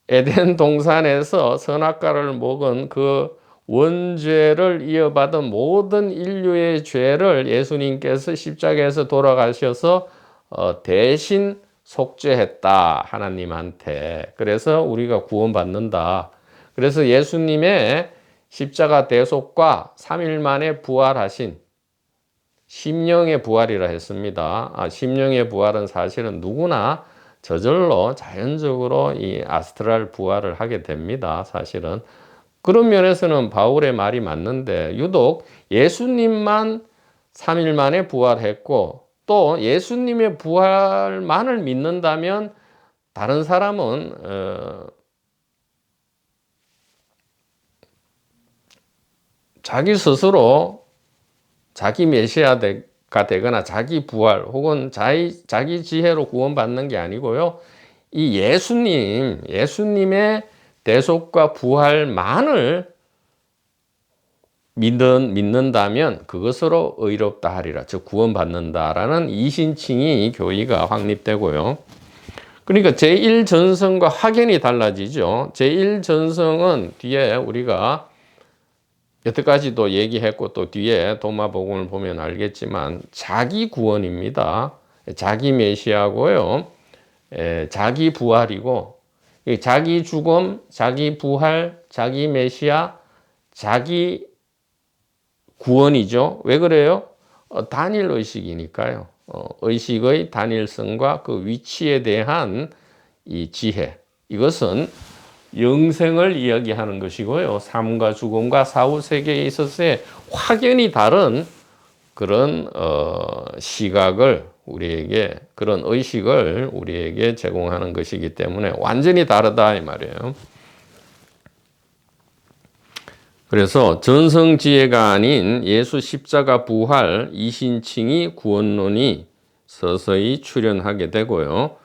Speaker 1: 에덴 동산에서 선악과를 먹은 그 원죄를 이어받은 모든 인류의 죄를 예수님께서 십자가에서 돌아가셔서 대신 속죄했다 하나님한테. 그래서 우리가 구원받는다. 그래서 예수님의 십자가 대속과 3일 만에 부활하신 심령의 부활이라 했습니다. 심령의 부활은 사실은 누구나 저절로 자연적으로 이 아스트랄 부활을 하게 됩니다. 사실은 그런 면에서는 바울의 말이 맞는데 유독 예수님만 3일 만에 부활했고 또 예수님의 부활만을 믿는다면 다른 사람은 자기 스스로 자기 메시아가 되거나 자기 부활 혹은 자기 지혜로 구원받는 게 아니고요. 이 예수님의 대속과 부활만을 믿는다면 그것으로 의롭다 하리라. 즉 구원받는다라는 이신칭이 교리가 확립되고요. 그러니까 제1전성과 확연히 달라지죠. 제1전성은 뒤에 우리가 여태까지도 얘기했고 또 뒤에 도마복음을 보면 알겠지만 자기 구원입니다. 자기 메시아고요. 자기 부활이고 자기 죽음, 자기 부활, 자기 메시아, 자기 구원이죠. 왜 그래요? 단일 의식이니까요. 의식의 단일성과 그 위치에 대한 이 지혜. 이것은 영생을 이야기하는 것이고요. 삶과 죽음과 사후 세계에 있어서의 확연히 다른 그런 시각을 우리에게 그런 의식을 우리에게 제공하는 것이기 때문에 완전히 다르다 이 말이에요. 그래서 전성지혜가 아닌 예수 십자가 부활 이신칭이 구원론이 서서히 출현하게 되고요.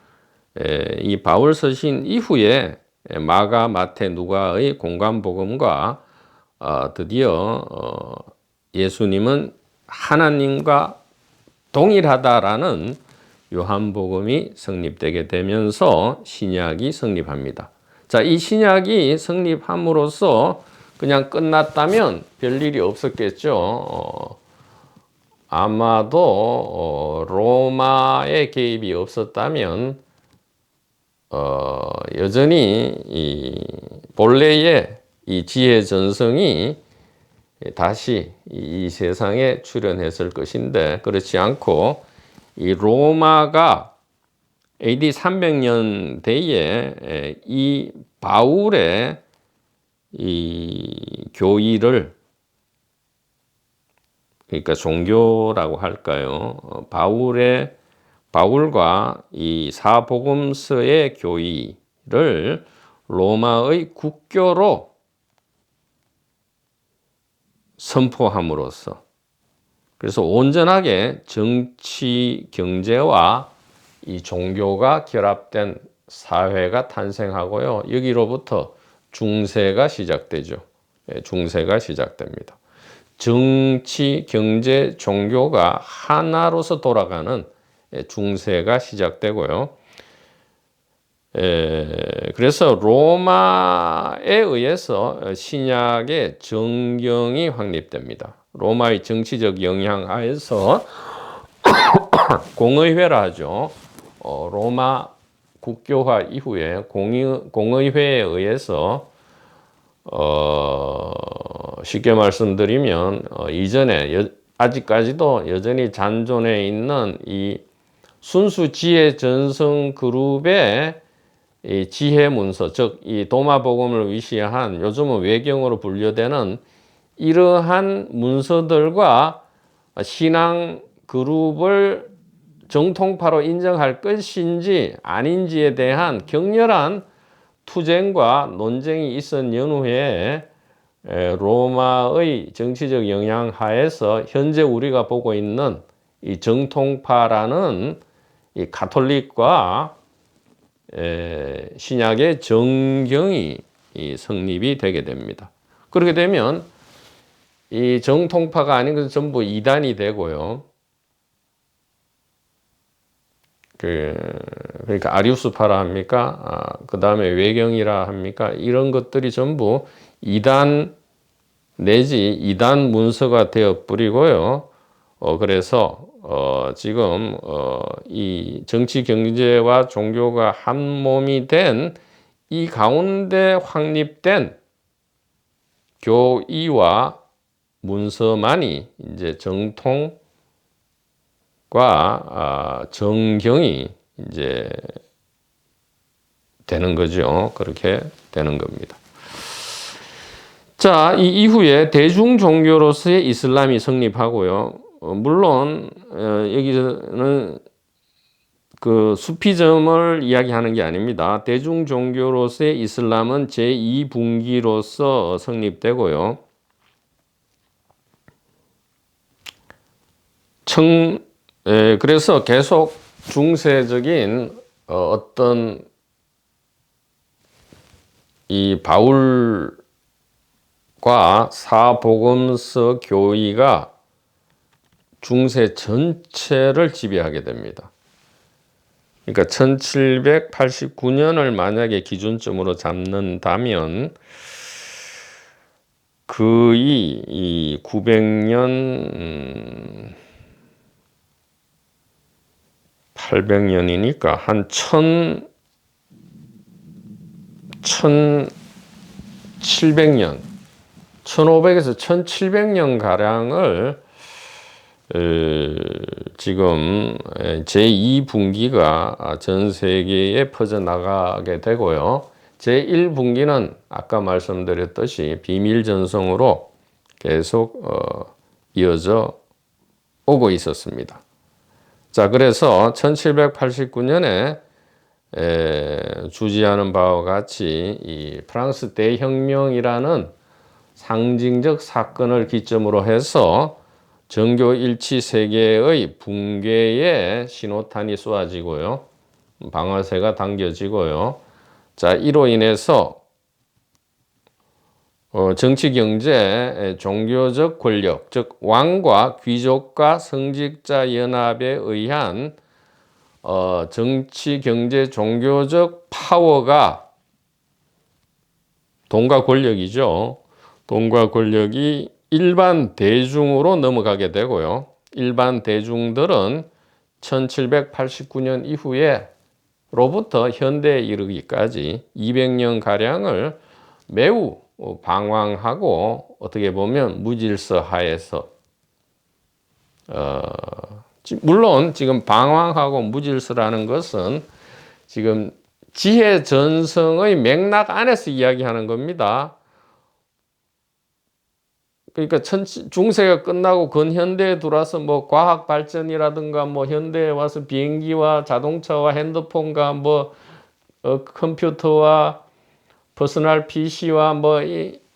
Speaker 1: 이 바울 서신 이후에 마가, 마태, 누가의 공관복음과 드디어 예수님은 하나님과 동일하다라는 요한복음이 성립되게 되면서 신약이 성립합니다. 자, 이 신약이 성립함으로써 그냥 끝났다면 별일이 없었겠죠. 아마도 로마의 개입이 없었다면 여전히 이 본래의 이 지혜 전성이 다시 이 세상에 출현했을 것인데 그렇지 않고 이 로마가 AD 300년대에 이 바울의 이 교의를 그러니까 종교라고 할까요? 바울과 이 사복음서의 교의를 로마의 국교로 선포함으로써 그래서 온전하게 정치, 경제와 이 종교가 결합된 사회가 탄생하고요. 여기로부터 중세가 시작되죠. 중세가 시작됩니다. 정치, 경제, 종교가 하나로서 돌아가는 중세가 시작되고요. 그래서 로마에 의해서 신약의 정경이 확립됩니다. 로마의 정치적 영향 하에서 공의회라 하죠. 로마 국교화 이후에 공의회에 의해서 쉽게 말씀드리면 이전에 아직까지도 여전히 잔존해 있는 이 순수 지혜 전성 그룹의 이 지혜 문서, 즉 이 도마복음을 위시한 요즘은 외경으로 분류되는 이러한 문서들과 신앙 그룹을 정통파로 인정할 것인지 아닌지에 대한 격렬한 투쟁과 논쟁이 있은 연후에 로마의 정치적 영향 하에서 현재 우리가 보고 있는 이 정통파라는 이 가톨릭과 신약의 정경이 성립이 되게 됩니다. 그렇게 되면 이 정통파가 아닌 것은 전부 이단이 되고요. 그러니까 아리우스파라 합니까? 그 다음에 외경이라 합니까? 이런 것들이 전부 이단 내지 이단 문서가 되어 버리고요. 그래서 지금 이 정치, 경제와 종교가 한 몸이 된 이 가운데 확립된 교의와 문서만이 이제 정통과 정경이 이제 되는 거죠. 그렇게 되는 겁니다. 자, 이 이후에 대중 종교로서의 이슬람이 성립하고요. 물론 여기서는 그 수피즘을 이야기하는 게 아닙니다. 대중 종교로서의 이슬람은 제2분기로서 성립되고요. 그래서 계속 중세적인 어떤 이 바울과 사복음서 교의가 중세 전체를 지배하게 됩니다. 그러니까 1789년을 만약에 기준점으로 잡는다면 거의 이 900년 800년이니까 한 1700년 1500에서 1700년 가량을 지금 제2분기가 전 세계에 퍼져나가게 되고요. 제1분기는 아까 말씀드렸듯이 비밀 전송으로 계속 이어져 오고 있었습니다. 자, 그래서 1789년에 주지하는 바와 같이 이 프랑스 대혁명이라는 상징적 사건을 기점으로 해서 정교 일치 세계의 붕괴에 신호탄이 쏘아지고요. 방아쇠가 당겨지고요. 자, 이로 인해서 정치, 경제, 종교적 권력, 즉 왕과 귀족과 성직자 연합에 의한 정치, 경제, 종교적 파워가 돈과 권력이죠. 돈과 권력이 일반 대중으로 넘어가게 되고요. 일반 대중들은 1789년 이후에로부터 현대에 이르기까지 200년가량을 매우 방황하고 어떻게 보면 무질서 하에서 물론 지금 방황하고 무질서라는 것은 지금 지혜 전성의 맥락 안에서 이야기하는 겁니다. 그러니까 중세가 끝나고 근현대에 들어와서 뭐 과학 발전이라든가 뭐 현대에 와서 비행기와 자동차와 핸드폰과 뭐 컴퓨터와 퍼스널 PC와 뭐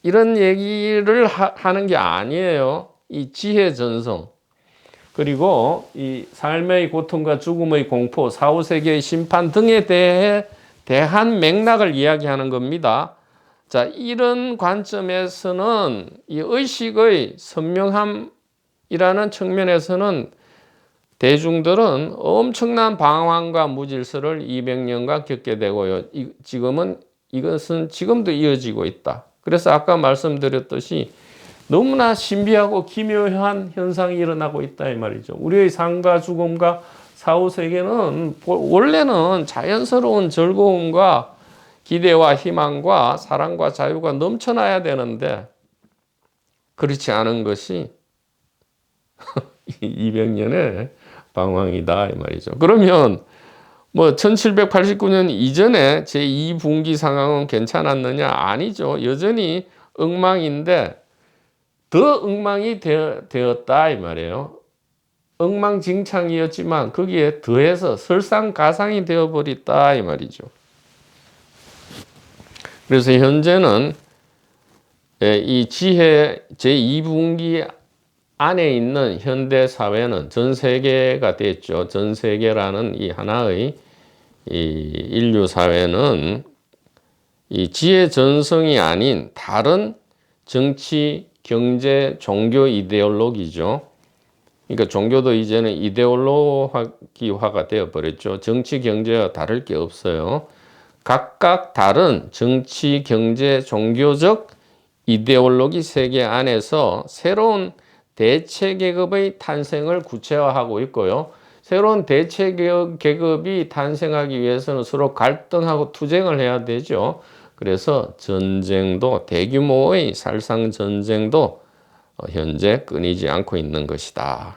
Speaker 1: 이런 얘기를 하는 게 아니에요. 이 지혜 전성 그리고 이 삶의 고통과 죽음의 공포, 사후세계의 심판 등에 대한 맥락을 이야기하는 겁니다. 자, 이런 관점에서는 이 의식의 선명함이라는 측면에서는 대중들은 엄청난 방황과 무질서를 200년간 겪게 되고요. 이것은 지금도 이어지고 있다. 그래서 아까 말씀드렸듯이 너무나 신비하고 기묘한 현상이 일어나고 있다 이 말이죠. 우리의 삶과 죽음과 사후세계는 원래는 자연스러운 즐거움과 기대와 희망과 사랑과 자유가 넘쳐나야 되는데 그렇지 않은 것이 200년의 방황이다 이 말이죠. 그러면 뭐 1789년 이전에 제2분기 상황은 괜찮았느냐? 아니죠. 여전히 엉망인데 더 엉망이 되었다 이 말이에요. 엉망진창이었지만 거기에 더해서 설상가상이 되어버렸다 이 말이죠. 그래서 현재는 이 지혜 제2분기 안에 있는 현대 사회는 전 세계가 됐죠. 전 세계라는 이 하나의 이 인류 사회는 이 지혜 전성이 아닌 다른 정치, 경제, 종교 이데올로기죠. 그러니까 종교도 이제는 이데올로기화가 되어 버렸죠. 정치, 경제와 다를 게 없어요. 각각 다른 정치, 경제, 종교적 이데올로기 세계 안에서 새로운 대체 계급의 탄생을 구체화하고 있고요. 새로운 대체 계급이 탄생하기 위해서는 서로 갈등하고 투쟁을 해야 되죠. 그래서 전쟁도 대규모의 살상 전쟁도 현재 끊이지 않고 있는 것이다.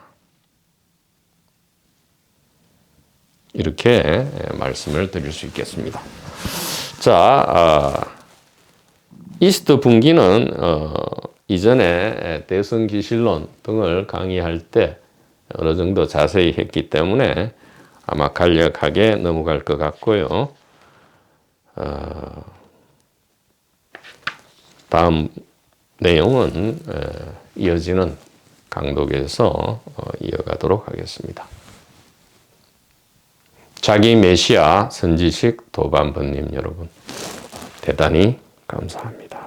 Speaker 1: 이렇게 말씀을 드릴 수 있겠습니다. 자, 이스트 분기는 이전에 대성기실론 등을 강의할 때 어느 정도 자세히 했기 때문에 아마 간략하게 넘어갈 것 같고요. 다음 내용은 이어지는 강독에서 이어가도록 하겠습니다. 자기 메시아 선지식 도반번님 여러분 대단히 감사합니다.